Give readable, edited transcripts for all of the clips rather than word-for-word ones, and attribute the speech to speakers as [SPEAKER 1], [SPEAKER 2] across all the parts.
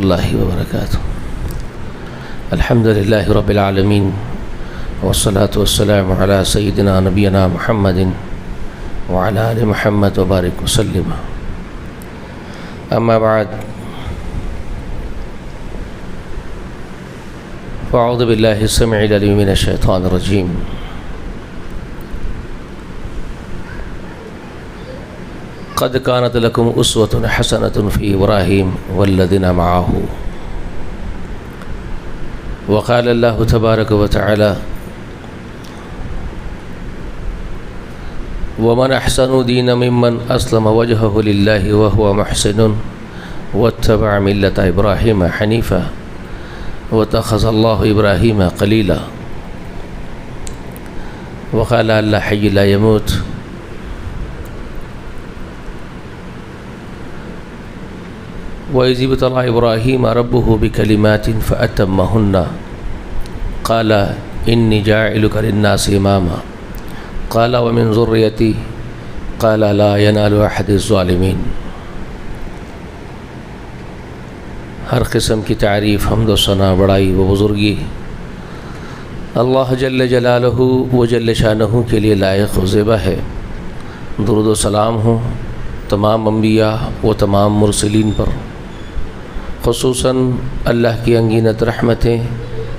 [SPEAKER 1] الله وبركاته. الحمد لله رب العالمين والصلاة والسلام على سيدنا نبينا محمد وعلى آل محمد وبارك وسلم. أما بعد، فأعوذ بالله السميع العليم من الشيطان الرجيم. قد كانت لكم أسوة حسنة في إبراهيم والذين معه. وقال الله تبارك وتعالى: ومن أحسن دينا ممن أسلم وجهه لله وهو محسن واتبع ملة إبراهيم حنيفا واتخذ الله إبراهيم خليلا. وقال: الله حي لا يموت وإذ ابتلى إبراهيم ربه بكلمات فأتمهن قال إني جاعلك للناس إماما قال ومن ذريتي قال لا ينال أحد الظالمين. ہر قسم کی تعریف، حمد و ثنا، بڑائی و بزرگی اللہ جل جلالہ و جل شانہ کے لیے لائق و زیبا ہے. درود و سلام ہوں تمام انبیاء و تمام مرسلین پر، خصوصاً اللہ کی انگینت رحمتیں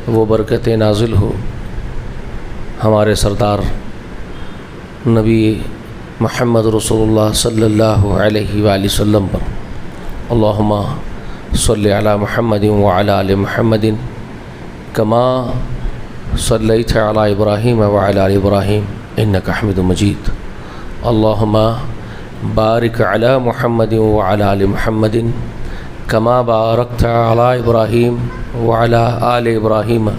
[SPEAKER 1] وہ برکتیں نازل ہو ہمارے سردار نبی محمد رسول اللہ صلی اللہ علیہ وآلہ وسلم پر. اللہم صلی علی محمد وعلی آل محمد کما صلیت علی ابراہیم وعلی آل ابراہیم انک حمید مجید. اللہم بارک علی محمد وعلی آل محمد کما بارکت علی ابراہیم وعلی آل ابراہیم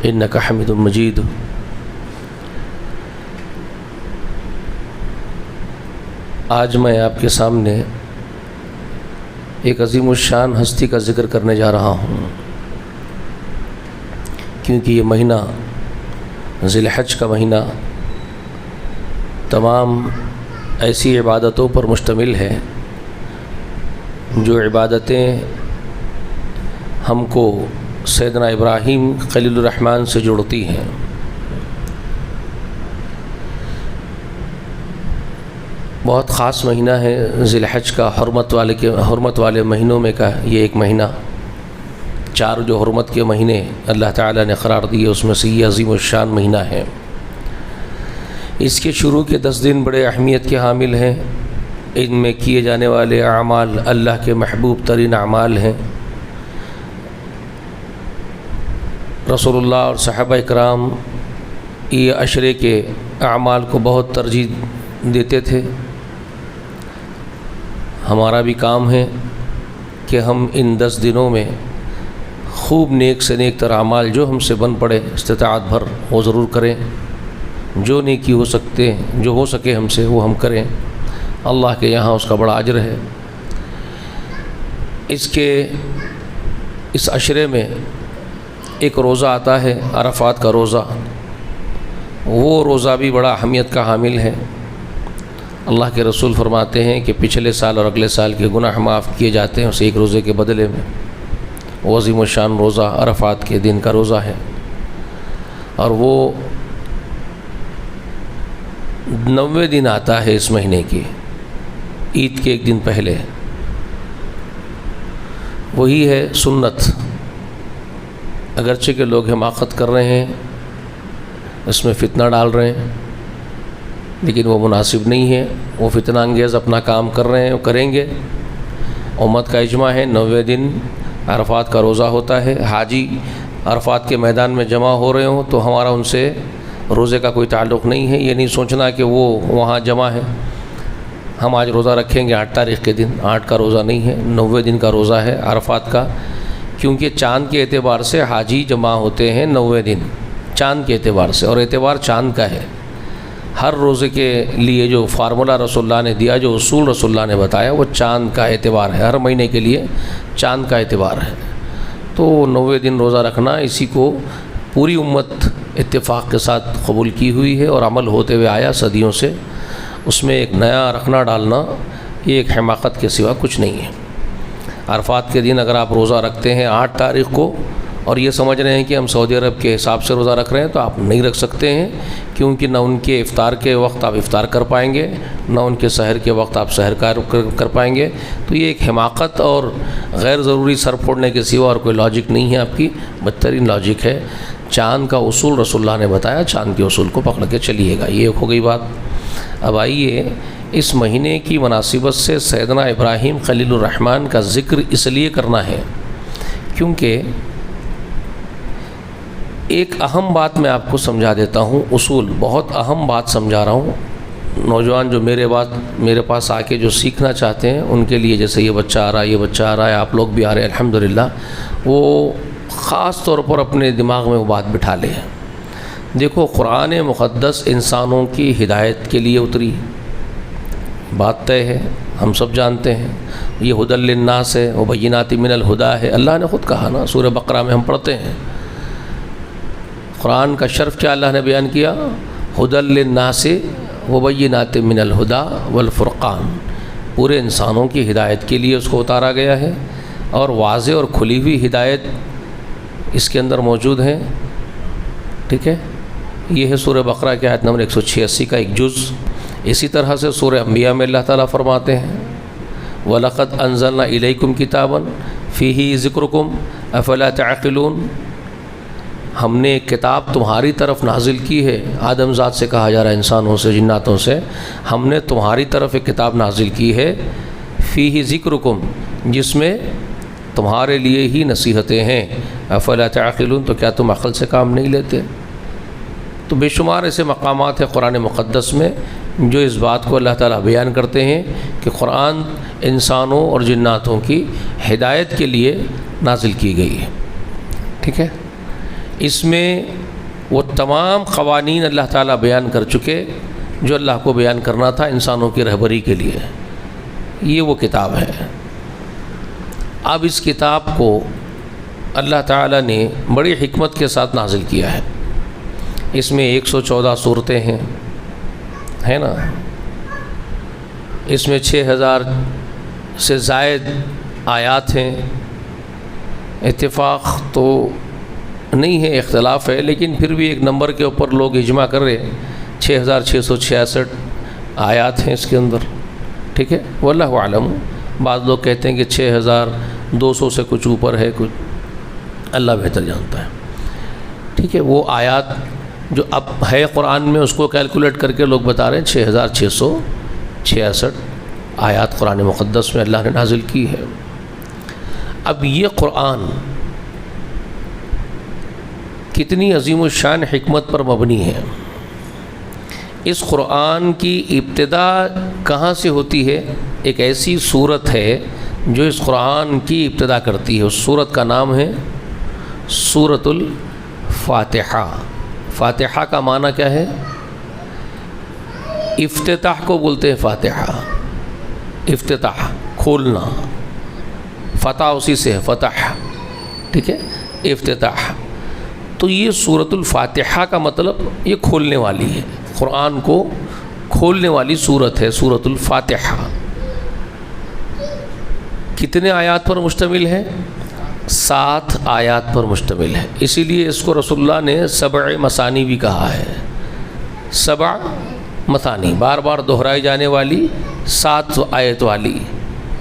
[SPEAKER 1] انک حمید مجید. آج میں آپ کے سامنے ایک عظیم الشان ہستی کا ذکر کرنے جا رہا ہوں، کیونکہ یہ مہینہ ذی الحج کا مہینہ تمام ایسی عبادتوں پر مشتمل ہے جو عبادتیں ہم کو سیدنا ابراہیم خلیل الرحمن سے جوڑتی ہیں. بہت خاص مہینہ ہے ذی الحج کا، حرمت والے مہینوں میں کا یہ ایک مہینہ. 4 جو حرمت کے مہینے اللہ تعالیٰ نے قرار دیے اس میں سے یہ عظیم الشان مہینہ ہے. اس کے شروع کے 10 دن بڑے اہمیت کے حامل ہیں. ان میں کیے جانے والے اعمال اللہ کے محبوب ترین اعمال ہیں. رسول اللہ اور صحابہ اکرام یہ عشرے کے اعمال کو بہت ترجیح دیتے تھے. ہمارا بھی کام ہے کہ ہم ان 10 دنوں میں خوب نیک سے نیک تر اعمال جو ہم سے بن پڑے استطاعت بھر وہ ضرور کریں. جو نیکی جو ہو سکے ہم سے وہ ہم کریں. اللہ کے یہاں اس کا بڑا اجر ہے. اس عشرے میں ایک روزہ آتا ہے، عرفات کا روزہ. وہ روزہ بھی بڑا اہمیت کا حامل ہے. اللہ کے رسول فرماتے ہیں کہ پچھلے سال اور اگلے سال کے گناہ معاف کیے جاتے ہیں اس ایک روزے کے بدلے میں. وہ عظیم الشان روزہ عرفات کے دن کا روزہ ہے، اور وہ 90 دن آتا ہے اس مہینے کی، عید کے ایک دن پہلے. وہی ہے سنت. اگرچہ کہ لوگ حماقت کر رہے ہیں، اس میں فتنہ ڈال رہے ہیں، لیکن وہ مناسب نہیں ہے. وہ فتنہ انگیز اپنا کام کر رہے ہیں، وہ کریں گے. امت کا اجماع ہے 90 دن عرفات کا روزہ ہوتا ہے. حاجی عرفات کے میدان میں جمع ہو رہے ہوں تو ہمارا ان سے روزے کا کوئی تعلق نہیں ہے. یہ نہیں سوچنا کہ وہ وہاں جمع ہے، ہم آج روزہ رکھیں گے 8 تاریخ کے دن. 8 کا روزہ نہیں ہے، 90 دن کا روزہ ہے عرفات کا. کیونکہ چاند کے اعتبار سے حاجی جمع ہوتے ہیں 90 دن چاند کے اعتبار سے، اور اعتبار چاند کا ہے. ہر روزے کے لیے جو فارمولہ رسول اللہ نے دیا، جو اصول رسول اللہ نے بتایا، وہ چاند کا اعتبار ہے. ہر مہینے کے لیے چاند کا اعتبار ہے. تو 90 دن روزہ رکھنا اسی کو پوری امت اتفاق کے ساتھ قبول کی ہوئی ہے اور عمل ہوتے ہوئے آیا صدیوں سے. اس میں ایک نیا رکھنا ڈالنا یہ ایک حماقت کے سوا کچھ نہیں ہے. عرفات کے دن اگر آپ روزہ رکھتے ہیں 8 تاریخ کو اور یہ سمجھ رہے ہیں کہ ہم سعودی عرب کے حساب سے روزہ رکھ رہے ہیں تو آپ نہیں رکھ سکتے ہیں، کیونکہ نہ ان کے افطار کے وقت آپ افطار کر پائیں گے، نہ ان کے سحر کے وقت آپ سحر کر پائیں گے۔ تو یہ ایک حماقت اور غیر ضروری سر پھوڑنے کے سوا اور کوئی لاجک نہیں ہے، آپ کی بدترین لاجک ہے۔ چاند کا اصول رسول اللہ نے بتایا، چاند کے اصول کو پکڑ کے چلیے گا، یہ ہو گئی بات۔ اب آئیے اس مہینے کی مناسبت سے سیدنا ابراہیم خلیل الرحمن کا ذکر اس لیے کرنا ہے کیونکہ ایک اہم بات میں آپ کو سمجھا دیتا ہوں، اصول بہت اہم بات سمجھا رہا ہوں۔ نوجوان جو میرے پاس آ کے جو سیکھنا چاہتے ہیں ان کے لیے، جیسے یہ بچہ آ رہا ہے، یہ بچہ آ رہا ہے، آپ لوگ بھی آ رہے ہیں الحمدللہ، وہ خاص طور پر اپنے دماغ میں وہ بات بٹھا لیں۔ دیکھو، قرآن مقدس انسانوں کی ہدایت کے لیے اتری، بات طے ہے، ہم سب جانتے ہیں۔ یہ ھدی للناس ہے، وبینات من الہدی ہے، اللہ نے خود کہا نا، سورہ بقرہ میں ہم پڑھتے ہیں۔ قرآن کا شرف کیا اللہ نے بیان کیا؟ ھدی للناس وبینات من الہدی والفرقان، پورے انسانوں کی ہدایت کے لیے اس کو اتارا گیا ہے، اور واضح اور کھلی ہوئی ہدایت اس کے اندر موجود ہے۔ ٹھیک ہے، یہ ہے سورہ بقرہ کی آیت نمبر 186 کا ایک جز۔ اسی طرح سے سورہ انبیاء میں اللہ تعالیٰ فرماتے ہیں وَلَقَدْ أَنزَلْنَا إِلَيْكُمْ كِتَابًا فِيهِ ذِكْرُكُمْ أَفَلَا تَعْقِلُونَ، ہم نے ایک کتاب تمہاری طرف نازل کی ہے۔ آدم ذات سے کہا جا رہا ہے، انسانوں سے، جناتوں سے، ہم نے تمہاری طرف ایک کتاب نازل کی ہے، فِيهِ ذِكْرُكُمْ، جس میں تمہارے لیے ہی نصیحتیں ہیں۔ أَفَلَا تَعْقِلُونَ، تو کیا تم عقل سے کام نہیں لیتے؟ تو بے شمار ایسے مقامات ہیں قرآن مقدس میں جو اس بات کو اللہ تعالیٰ بیان کرتے ہیں کہ قرآن انسانوں اور جناتوں کی ہدایت کے لیے نازل کی گئی ہے۔ ٹھیک ہے، اس میں وہ تمام قوانین اللہ تعالیٰ بیان کر چکے جو اللہ کو بیان کرنا تھا انسانوں کی رہبری کے لیے۔ یہ وہ کتاب ہے۔ اب اس کتاب کو اللہ تعالیٰ نے بڑی حکمت کے ساتھ نازل کیا ہے۔ اس میں 114 صورتیں ہیں، ہے نا؟ اس میں 6000 سے زائد آیات ہیں۔ اتفاق تو نہیں ہے، اختلاف ہے، لیکن پھر بھی ایک نمبر کے اوپر لوگ اجماع کر رہے ہیں۔ 6666 آیات ہیں اس کے اندر۔ ٹھیک ہے، واللہ اعلم، بعض لوگ کہتے ہیں کہ 6200 سے کچھ اوپر ہے، کچھ اللہ بہتر جانتا ہے۔ ٹھیک ہے، وہ آیات جو اب ہے قرآن میں اس کو کیلکولیٹ کر کے لوگ بتا رہے ہیں 6666 آیات قرآن مقدس میں اللہ نے نازل کی ہے۔ اب یہ قرآن کتنی عظیم الشان حکمت پر مبنی ہے۔ اس قرآن کی ابتدا کہاں سے ہوتی ہے؟ ایک ایسی صورت ہے جو اس قرآن کی ابتدا کرتی ہے، اس صورت کا نام ہے سورۃ الفاتحہ۔ فاتحہ کا معنی کیا ہے؟ افتتاح کو بولتے ہیں فاتحہ، افتتاح، کھولنا، فتح اسی سے ہے، فتح۔ ٹھیک ہے، افتتاح۔ تو یہ سورۃ الفاتحہ کا مطلب یہ کھولنے والی ہے، قرآن کو کھولنے والی صورت ہے سورۃ الفاتحہ۔ کتنے آیات پر مشتمل ہے؟ 7 آیات پر مشتمل ہے، اسی لیے اس کو رسول اللہ نے 7 مثانی بھی کہا ہے۔ 7 مثانی، بار بار دہرائی جانے والی 7 آیت والی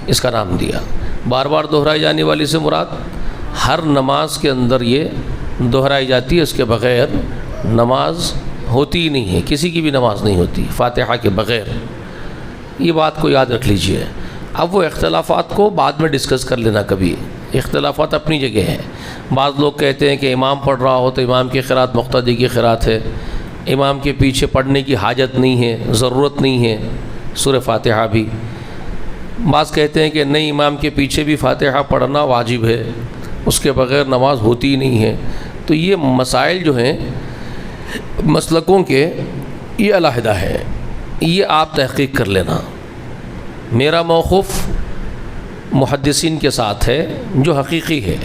[SPEAKER 1] اس کا نام دیا۔ بار بار دہرائی جانے والی سے مراد ہر نماز کے اندر یہ دہرائی جاتی ہے، اس کے بغیر نماز ہوتی ہی نہیں ہے، کسی کی بھی نماز نہیں ہوتی فاتحہ کے بغیر۔ یہ بات کو یاد رکھ لیجئے۔ اب وہ اختلافات کو بعد میں ڈسکس کر لینا، کبھی اختلافات اپنی جگہ ہیں۔ بعض لوگ کہتے ہیں کہ امام پڑھ رہا ہو تو امام کی قرات مقتدی کی قرات ہے، امام کے پیچھے پڑھنے کی حاجت نہیں ہے، ضرورت نہیں ہے سورہ فاتحہ بھی۔ بعض کہتے ہیں کہ نہیں، امام کے پیچھے بھی فاتحہ پڑھنا واجب ہے، اس کے بغیر نماز ہوتی ہی نہیں ہے۔ تو یہ مسائل جو ہیں مسلکوں کے، یہ علیحدہ ہے، یہ آپ تحقیق کر لینا۔ میرا موقف محدثین کے ساتھ ہے جو حقیقی ہے،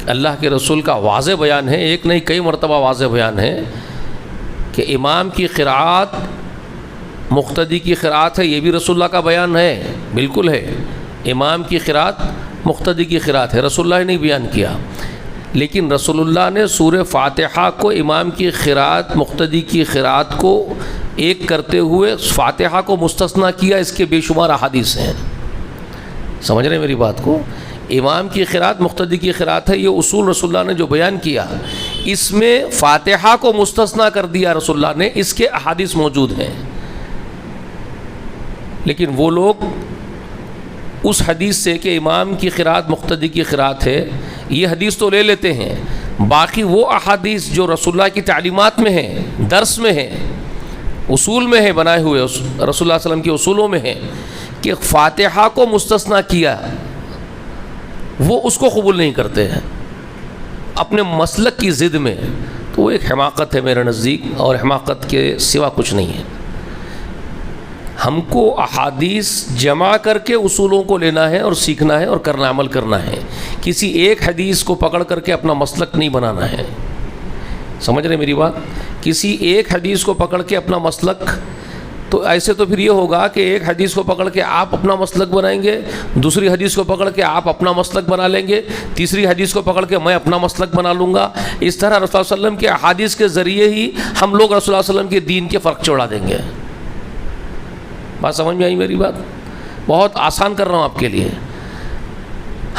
[SPEAKER 1] اللہ کے رسول کا واضح بیان ہے، ایک نہیں کئی مرتبہ واضح بیان ہے کہ امام کی قرات مقتدی کی قرات ہے، یہ بھی رسول اللہ کا بیان ہے، بالکل ہے۔ امام کی قرات مقتدی کی قرات ہے، رسول اللہ نے نہیں بیان کیا، لیکن رسول اللہ نے سورہ فاتحہ کو امام کی قرات مقتدی کی قرات کو ایک کرتے ہوئے فاتحہ کو مستثنیٰ کیا۔ اس کے بے شمار احادیث ہیں، سمجھ رہے ہیں میری بات کو؟ امام کی قرات مقتدی کی قرات ہے، یہ اصول رسول اللہ نے جو بیان کیا، اس میں فاتحہ کو مستثنیٰ کر دیا رسول اللہ نے، اس کے احادیث موجود ہیں۔ لیکن وہ لوگ اس حدیث سے کہ امام کی قرات مقتدی کی قرات ہے، یہ حدیث تو لے لیتے ہیں، باقی وہ احادیث جو رسول اللہ کی تعلیمات میں ہیں، درس میں ہیں، اصول میں ہیں، بنائے ہوئے رسول اللہ صلی اللہ علیہ وسلم کے اصولوں میں ہیں کہ فاتحہ کو مستثنیٰ کیا، وہ اس کو قبول نہیں کرتے ہیں اپنے مسلک کی ضد میں، تو وہ ایک حماقت ہے میرے نزدیک، اور حماقت کے سوا کچھ نہیں ہے۔ ہم کو احادیث جمع کر کے اصولوں کو لینا ہے اور سیکھنا ہے اور کرنا، عمل کرنا ہے، کسی ایک حدیث کو پکڑ کر کے اپنا مسلک نہیں بنانا ہے، سمجھ رہے میری بات؟ کسی ایک حدیث کو پکڑ کے اپنا مسلک، تو ایسے تو پھر یہ ہوگا کہ ایک حدیث کو پکڑ کے آپ اپنا مسلک بنائیں گے، دوسری حدیث کو پکڑ کے آپ اپنا مسلک بنا لیں گے، تیسری حدیث کو پکڑ کے میں اپنا مسلک بنا لوں گا۔ اس طرح رسول اللہ صلی اللہ علیہ وسلم کے احادیث کے ذریعے ہی ہم لوگ رسول اللہ صلی اللہ علیہ وسلم کے دین کے فرق چھوڑا دیں گے۔ بات سمجھ میں آئی میری بات؟ بہت آسان کر رہا ہوں آپ کے لیے۔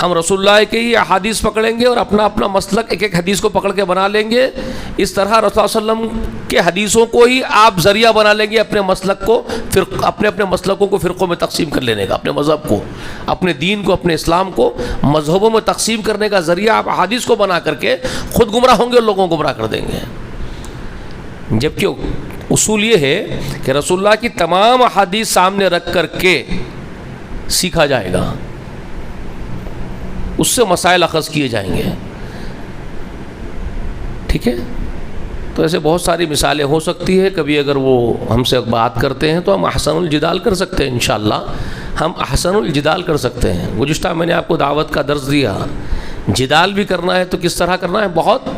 [SPEAKER 1] ہم رسول اللہ کے ہی احادیث پکڑیں گے اور اپنا اپنا مسلک ایک ایک حدیث کو پکڑ کے بنا لیں گے، اس طرح رسول اللہ صلی اللہ علیہ وسلم کے حدیثوں کو ہی آپ ذریعہ بنا لیں گے اپنے مسلک کو، اپنے اپنے مسلکوں کو فرقوں میں تقسیم کر لینے کا، اپنے مذہب کو، اپنے دین کو، اپنے اسلام کو مذہبوں میں تقسیم کرنے کا ذریعہ آپ احادیث کو بنا کر کے خود گمراہ ہوں گے اور لوگوں کو گمراہ کر دیں گے۔ جبکہ اصول یہ ہے کہ رسول اللہ کی تمام احادیث سامنے رکھ کر کے سیکھا جائے گا، اس سے مسائل اخذ کیے جائیں گے، ٹھیک ہے؟ تو ایسے بہت ساری مثالیں ہو سکتی ہے، کبھی اگر وہ ہم سے بات کرتے ہیں تو ہم احسن الجدال کر سکتے ہیں، انشاءاللہ ہم احسن الجدال کر سکتے ہیں۔ گزشتہ میں نے آپ کو دعوت کا درس دیا، جدال بھی کرنا ہے تو کس طرح کرنا ہے؟ بہت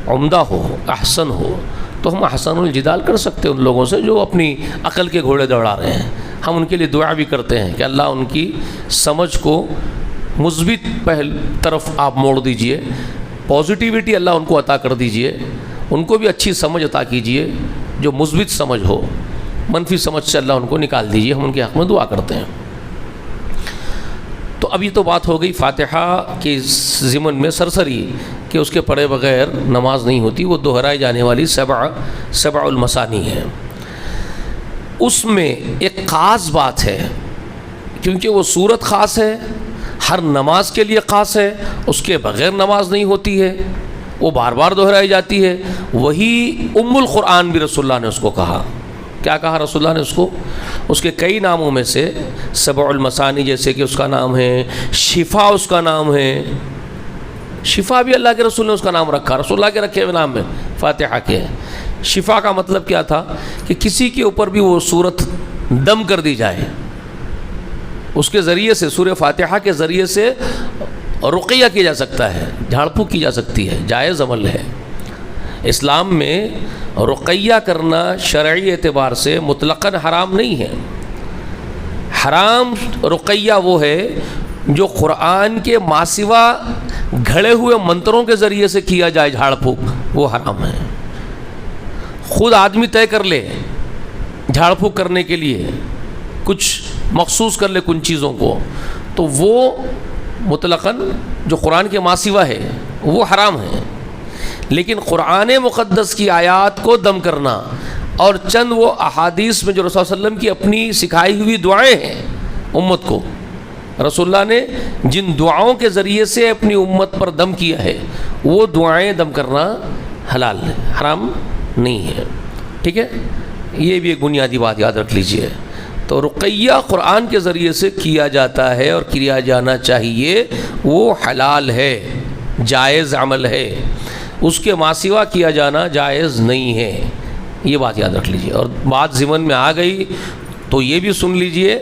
[SPEAKER 1] عمدہ ہو، احسن ہو، تو ہم احسن الجدال کر سکتے ہیں ان لوگوں سے جو اپنی عقل کے گھوڑے دوڑا رہے ہیں۔ ہم ان کے لیے دعا بھی کرتے ہیں کہ اللہ ان کی سمجھ کو مثبت پہل طرف آپ موڑ دیجئے، پازیٹیوٹی اللہ ان کو عطا کر دیجئے، ان کو بھی اچھی سمجھ عطا کیجئے جو مثبت سمجھ ہو، منفی سمجھ سے اللہ ان کو نکال دیجئے، ہم ان کے حق میں دعا کرتے ہیں۔ تو اب یہ تو بات ہو گئی فاتحہ کے ضمن میں سرسری کہ اس کے پڑھے بغیر نماز نہیں ہوتی، وہ دہرائی جانے والی سبع المثانی ہے۔ اس میں ایک خاص بات ہے، کیونکہ وہ صورت خاص ہے، ہر نماز کے لیے خاص ہے، اس کے بغیر نماز نہیں ہوتی ہے، وہ بار بار دہرائی جاتی ہے۔ وہی ام القرآن بھی رسول اللہ نے اس کو کہا۔ کیا کہا رسول اللہ نے اس کو؟ اس کے کئی ناموں میں سے سبع المثانی، جیسے کہ اس کا نام ہے شفا، اس کا نام ہے شفا، بھی اللہ کے رسول نے اس کا نام رکھا، رسول اللہ کے رکھے ہوئے نام میں فاتحہ کے۔ شفا کا مطلب کیا تھا؟ کہ کسی کے اوپر بھی وہ صورت دم کر دی جائے، اس کے ذریعے سے، سورہ فاتحہ کے ذریعے سے رقیہ کیا جا سکتا ہے، جھاڑ پھونک کی جا سکتی ہے، جائز عمل ہے۔ اسلام میں رقیہ کرنا شرعی اعتبار سے مطلقاً حرام نہیں ہے۔ حرام رقیہ وہ ہے جو قرآن کے ماسوا گھڑے ہوئے منتروں کے ذریعے سے کیا جائے، جھاڑ پھونک، وہ حرام ہے۔ خود آدمی طے کر لے جھاڑ پھونک کرنے کے لیے، کچھ مخصوص کر لے کن چیزوں کو، تو وہ مطلقاً جو قرآن کے ماسوا ہے وہ حرام ہے۔ لیکن قرآن مقدس کی آیات کو دم کرنا اور چند وہ احادیث میں جو رسول اللہ علیہ وسلم کی اپنی سکھائی ہوئی دعائیں ہیں امت کو، رسول اللہ نے جن دعاؤں کے ذریعے سے اپنی امت پر دم کیا ہے، وہ دعائیں دم کرنا حلال ہے، حرام نہیں ہے، ٹھیک ہے؟ یہ بھی ایک بنیادی بات یاد رکھ لیجئے۔ تو رقیہ قرآن کے ذریعے سے کیا جاتا ہے اور کیا جانا چاہیے، وہ حلال ہے، جائز عمل ہے، اس کے ماسوا کیا جانا جائز نہیں ہے، یہ بات یاد رکھ لیجئے۔ اور بات ضمن میں آ گئی تو یہ بھی سن لیجئے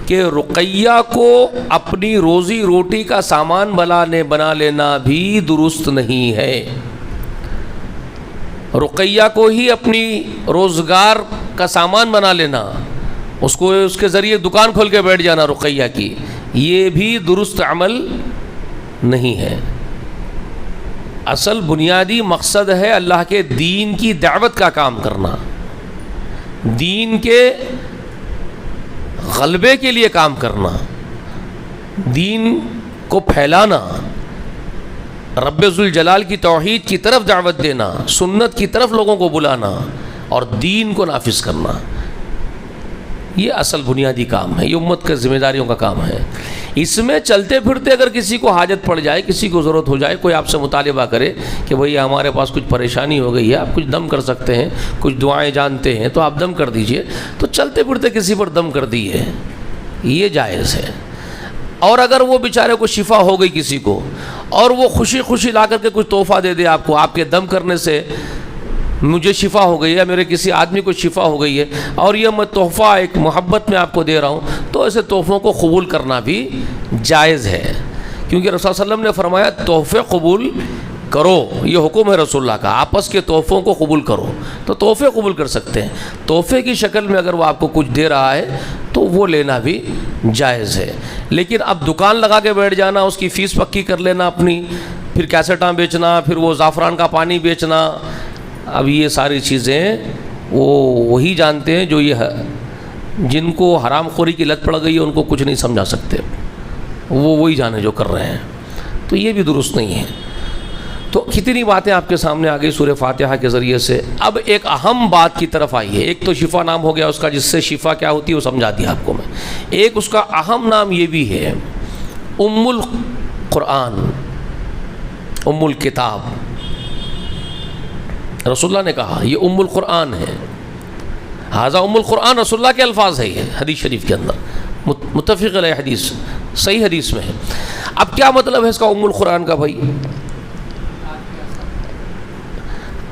[SPEAKER 1] کہ رقیہ کو اپنی روزی روٹی کا سامان بنا لینا بھی درست نہیں ہے۔ رقیہ کو ہی اپنی روزگار کا سامان بنا لینا، اس کے ذریعے دکان کھول کے بیٹھ جانا رقیہ کی، یہ بھی درست عمل نہیں ہے۔ اصل بنیادی مقصد ہے اللہ کے دین کی دعوت کا کام کرنا، دین کے غلبے کے لیے کام کرنا، دین کو پھیلانا، رب ذوالجلال کی توحید کی طرف دعوت دینا، سنت کی طرف لوگوں کو بلانا اور دین کو نافذ کرنا، یہ اصل بنیادی کام ہے، یہ امت کے ذمہ داریوں کا کام ہے۔ اس میں چلتے پھرتے اگر کسی کو حاجت پڑ جائے، کسی کو ضرورت ہو جائے، کوئی آپ سے مطالبہ کرے کہ بھئی ہمارے پاس کچھ پریشانی ہو گئی ہے، آپ کچھ دم کر سکتے ہیں، کچھ دعائیں جانتے ہیں تو آپ دم کر دیجئے، تو چلتے پھرتے کسی پر دم کر دیے، یہ جائز ہے۔ اور اگر وہ بیچارے کو شفا ہو گئی کسی کو اور وہ خوشی خوشی لا کر کے کچھ تحفہ دے دے آپ کو، آپ کے دم کرنے سے مجھے شفا ہو گئی ہے، میرے کسی آدمی کو شفا ہو گئی ہے اور یہ میں تحفہ ایک محبت میں آپ کو دے رہا ہوں، تو ایسے تحفوں کو قبول کرنا بھی جائز ہے، کیونکہ رسول صلی اللہ علیہ وسلم نے فرمایا تحفے قبول کرو، یہ حکم ہے رسول اللہ کا، آپس کے تحفوں کو قبول کرو، تو تحفے قبول کر سکتے ہیں۔ تحفے کی شکل میں اگر وہ آپ کو کچھ دے رہا ہے تو وہ لینا بھی جائز ہے، لیکن اب دکان لگا کے بیٹھ جانا، اس کی فیس پکی کر لینا اپنی، پھر کیسٹاں بیچنا، پھر وہ زعفران کا پانی بیچنا، اب یہ ساری چیزیں وہی جانتے ہیں جو یہ جن کو حرام خوری کی لت پڑ گئی ہے، ان کو کچھ نہیں سمجھا سکتے، وہی جانے جو کر رہے ہیں، تو یہ بھی درست نہیں ہے۔ تو کتنی باتیں آپ کے سامنے آ گئی سورہ فاتحہ کے ذریعے سے۔ اب ایک اہم بات کی طرف آئی ہے، ایک تو شفا نام ہو گیا اس کا، جس سے شفا کیا ہوتی ہے وہ سمجھا دیا آپ کو میں، ایک اس کا اہم نام یہ بھی ہے ام القرآن، ام الکتاب۔ رسول اللہ نے کہا یہ ام القرآن ہے، ھذا ام القرآن، رسول اللہ کے الفاظ ہے، یہ حدیث شریف کے اندر متفق علیہ حدیث، صحیح حدیث میں ہے۔ اب کیا مطلب ہے اس کا ام القرآن کا؟ بھائی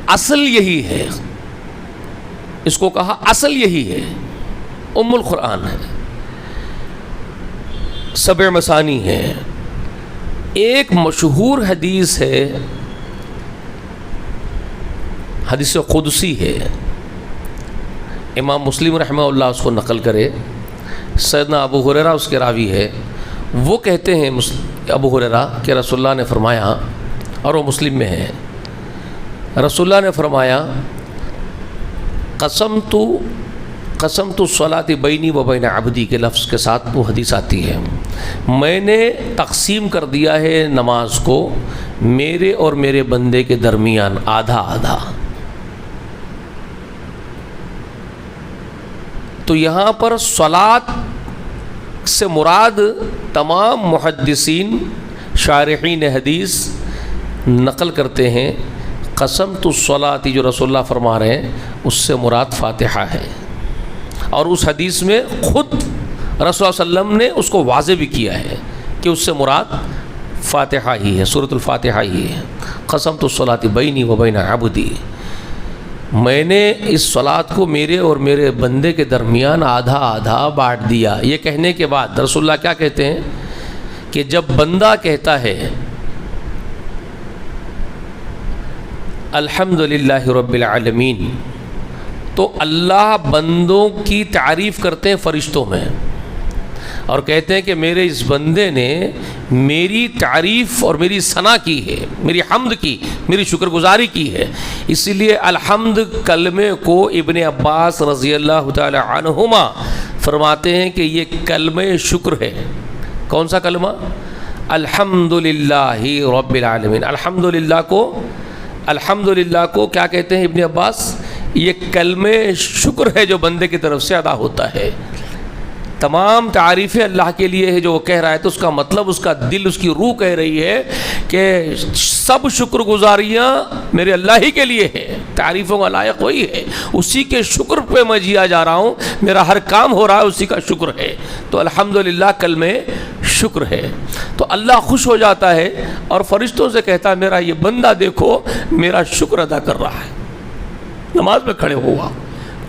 [SPEAKER 1] اصل یہی ہے، اس کو کہا اصل یہی ہے، ام القرآن ہے، 7 مثانی ہے۔ ایک مشہور حدیث ہے، حدیث قدسی ہے، امام مسلم رحمہ اللہ اس کو نقل کرے، سیدنا ابو ہریرہ اس کے راوی ہے، وہ کہتے ہیں ابو ہریرہ کہ رسول اللہ نے فرمایا، اور وہ مسلم میں ہے، رسول اللہ نے فرمایا قسمت الصلاۃ بینی و بین عبدی کے لفظ کے ساتھ وہ حدیث آتی ہے، میں نے تقسیم کر دیا ہے نماز کو میرے اور میرے بندے کے درمیان آدھا آدھا۔ تو یہاں پر صلاۃ سے مراد تمام محدثین شارحین حدیث نقل کرتے ہیں قسمت الصلاۃ، جو رسول اللہ فرما رہے ہیں اس سے مراد فاتحہ ہے، اور اس حدیث میں خود رسول اللہ صلی اللہ علیہ وسلم نے اس کو واضح بھی کیا ہے کہ اس سے مراد فاتحہ ہی ہے، سورۃ الفاتحہ ہی ہے۔ قسمت الصلاۃ بینی و بین عبدی، میں نے اس صلاۃ کو میرے اور میرے بندے کے درمیان آدھا آدھا بانٹ دیا۔ یہ کہنے کے بعد رسول اللہ کیا کہتے ہیں کہ جب بندہ کہتا ہے الحمدللہ رب العالمین، تو اللہ بندوں کی تعریف کرتے ہیں فرشتوں میں، اور کہتے ہیں کہ میرے اس بندے نے میری تعریف اور میری ثنا کی ہے، میری حمد کی، میری شکر گزاری کی ہے۔ اسی لیے الحمد کلمے کو ابن عباس رضی اللہ تعالی عنہما فرماتے ہیں کہ یہ کلمہ شکر ہے۔ کون سا کلمہ؟ الحمدللہ رب العالمین۔ الحمدللہ کو کیا کہتے ہیں ابن عباس؟ یہ کلمہ شکر ہے جو بندے کی طرف سے ادا ہوتا ہے۔ تمام تعریفیں اللہ کے لیے ہے جو وہ کہہ رہا ہے، تو اس کا مطلب اس کا دل، اس کی روح کہہ رہی ہے کہ سب شکر گزاریاں میرے اللہ ہی کے لیے ہے، تعریفوں کا لائق وہی ہے، اسی کے شکر پہ میں جیا جا رہا ہوں، میرا ہر کام ہو رہا ہے اسی کا شکر ہے۔ تو الحمدللہ کلمہ شکر ہے۔ تو اللہ خوش ہو جاتا ہے اور فرشتوں سے کہتا ہے میرا یہ بندہ دیکھو میرا شکر ادا کر رہا ہے، نماز میں کھڑے ہوا۔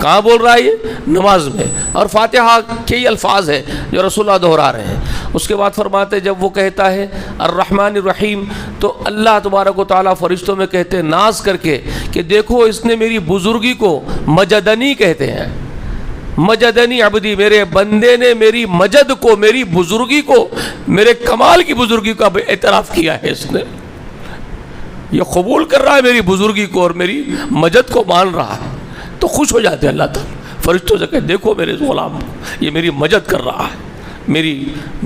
[SPEAKER 1] کہاں بول رہا ہے یہ؟ نماز میں، اور فاتحہ کے ہی الفاظ ہیں جو رسول اللہ دہرا رہے ہیں۔ اس کے بعد فرماتے جب وہ کہتا ہے الرحمن الرحیم، تو اللہ تبارک و تعالیٰ فرشتوں میں کہتے ہیں ناز کر کے کہ دیکھو اس نے میری بزرگی کو مجدنی کہتے ہیں، مجدنی عبدی، میرے بندے نے میری مجد کو، میری بزرگی کو، میرے کمال کی بزرگی کا اعتراف کیا ہے، اس نے یہ قبول کر رہا ہے میری بزرگی کو اور میری مجد کو مان رہا ہے، تو خوش ہو جاتے ہیں اللہ تعالیٰ، فرشتوں سے کہ دیکھو میرے غلام کو، یہ میری مجد کر رہا ہے، میری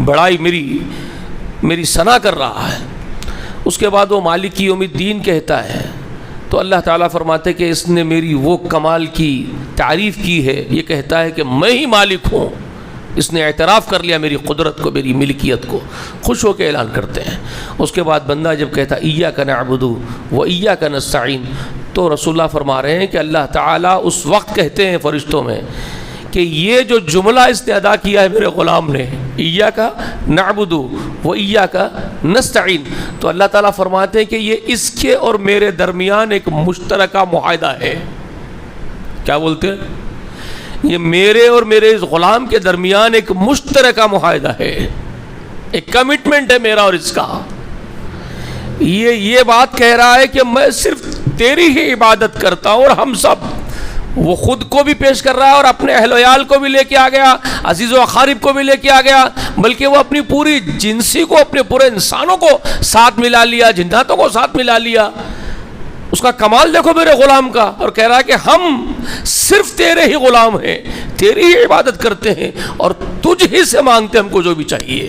[SPEAKER 1] بڑائی، میری ثنا کر رہا ہے۔ اس کے بعد وہ مالک یوم الدین کہتا ہے تو اللہ تعالیٰ فرماتے کہ اس نے میری وہ کمال کی تعریف کی ہے، یہ کہتا ہے کہ میں ہی مالک ہوں، اس نے اعتراف کر لیا میری قدرت کو، میری ملکیت کو، خوش ہو کے اعلان کرتے ہیں۔ اس کے بعد بندہ جب کہتا ایاک نعبد و ایاک نستعین، تو رسول اللہ فرما رہے ہیں کہ اللہ تعالیٰ اس وقت کہتے ہیں فرشتوں میں کہ یہ جو جملہ اس نے ادا کیا ہے میرے غلام نے، ایاک نعبد و ایاک نستعین، تو اللہ تعالیٰ فرماتے ہیں کہ یہ اس کے اور میرے درمیان ایک مشترکہ معاہدہ ہے۔ کیا بولتے ہیں؟ یہ میرے اور میرے اس غلام کے درمیان ایک مشترکہ معاہدہ ہے، ایک کمٹمنٹ ہے میرا اور اس کا۔ یہ بات کہہ رہا ہے کہ میں صرف تیری ہی عبادت کرتا ہوں، اور ہم سب، وہ خود کو بھی پیش کر رہا ہے اور اپنے اہل ویال کو بھی لے کے آ گیا، عزیز و اقارب کو بھی لے کے آ گیا، بلکہ وہ اپنی پوری جنسی کو، اپنے پورے انسانوں کو ساتھ ملا لیا، جناتوں کو ساتھ ملا لیا۔ اس کا کمال دیکھو میرے غلام کا، اور کہہ رہا ہے کہ ہم صرف تیرے ہی غلام ہیں، تیری ہی عبادت کرتے ہیں، اور تجھ ہی سے مانگتے ہم کو جو بھی چاہیے،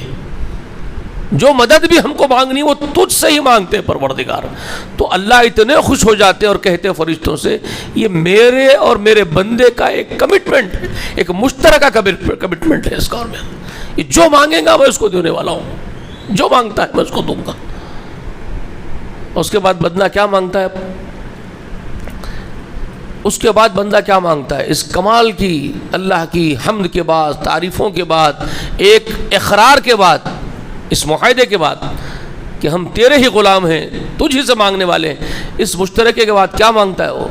[SPEAKER 1] جو مدد بھی ہم کو مانگنی وہ تجھ سے ہی مانگتے ہیں پروردگار۔ تو اللہ اتنے خوش ہو جاتے ہیں اور کہتے ہیں فرشتوں سے یہ میرے اور میرے بندے کا ایک کمٹمنٹ ہے، ایک مشترکہ کمٹمنٹ ہے اس کار میں، یہ جو مانگے گا میں اس کو دینے والا ہوں، جو مانگتا ہے میں اس کو دوں گا۔ اس کے بعد بندہ کیا مانگتا ہے؟ اس کے بعد بندہ کیا مانگتا ہے؟ اس کمال کی، اللہ کی حمد کے بعد، تعریفوں کے بعد، ایک اقرار کے بعد، اس معاہدے کے بعد کہ ہم تیرے ہی غلام ہیں، تجھ ہی سے مانگنے والے ہیں، اس مشترکے کے بعد کیا مانگتا ہے وہ؟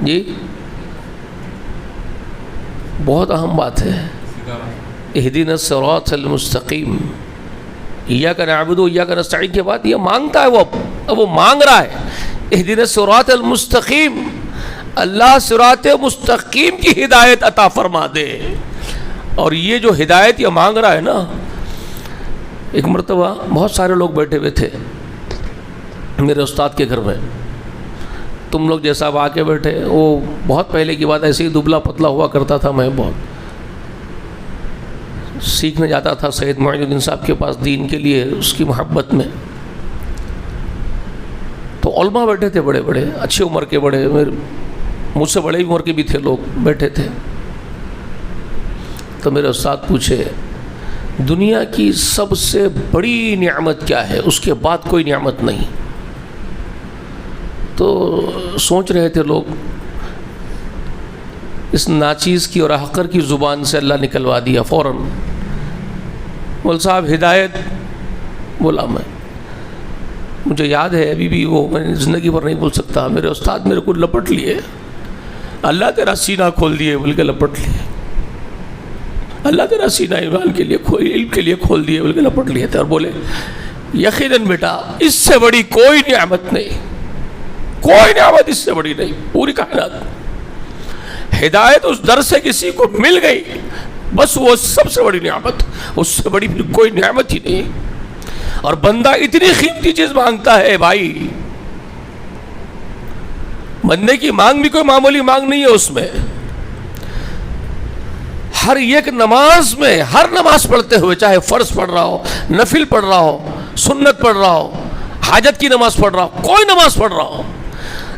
[SPEAKER 1] جی بہت اہم بات ہے، اہدنا الصراط المستقیم، ایاک نعبد و ایاک نستعین کے بعد یہ مانگتا ہے، وہ مانگ رہا ہے اہدنا الصراط المستقیم، اللہ صراط مستقیم کی ہدایت عطا فرما دے۔ اور یہ جو ہدایت یہ مانگ رہا ہے نا، ایک مرتبہ بہت سارے لوگ بیٹھے ہوئے تھے میرے استاد کے گھر میں، تم لوگ جیسا اب آ کے بیٹھے، وہ بہت پہلے کی بات، ایسے ہی دبلا پتلا ہوا کرتا تھا، میں بہت سیکھنے جاتا تھا سید معین الدین صاحب کے پاس دین کے لیے، اس کی محبت میں۔ تو علماء بیٹھے تھے، بڑے بڑے اچھی عمر کے، بڑے مجھ سے بڑے عمر کے بھی تھے، لوگ بیٹھے تھے۔ تو میرے استاد پوچھے دنیا کی سب سے بڑی نعمت کیا ہے؟ اس کے بعد کوئی نعمت نہیں۔ تو سوچ رہے تھے لوگ، اس ناچیز کی اور احقر کی زبان سے اللہ نکلوا دیا فوراً، مول صاحب ہدایت بولا۔ مجھے یاد ہے ابھی بھی، وہ میں زندگی پر نہیں بھول سکتا، میرے استاد میرے کو لپٹ لیے، اللہ تیرا سینہ کھول دیے بول کے لپٹ لیے، اللہ تیرا سینہ ایمان کے لیے، علم کے لیے کھول دیے بول کے لپٹ لیے تھے، اور بولے یقیناً بیٹا اس سے بڑی کوئی نعمت نہیں، کوئی نعمت اس سے بڑی نہیں، پوری کائنات، ہدایت اس در سے کسی کو مل گئی بس وہ سب سے بڑی نعمت، اس سے بڑی کوئی نعمت ہی نہیں۔ اور بندہ اتنی قیمتی چیز مانگتا ہے بھائی، بندے کی مانگ بھی کوئی معمولی مانگ نہیں ہے، اس میں ہر ایک نماز میں، ہر نماز پڑھتے ہوئے، چاہے فرض پڑھ رہا ہو، نفل پڑھ رہا ہو، سنت پڑھ رہا ہو، حاجت کی نماز پڑھ رہا ہو، کوئی نماز پڑھ رہا ہو،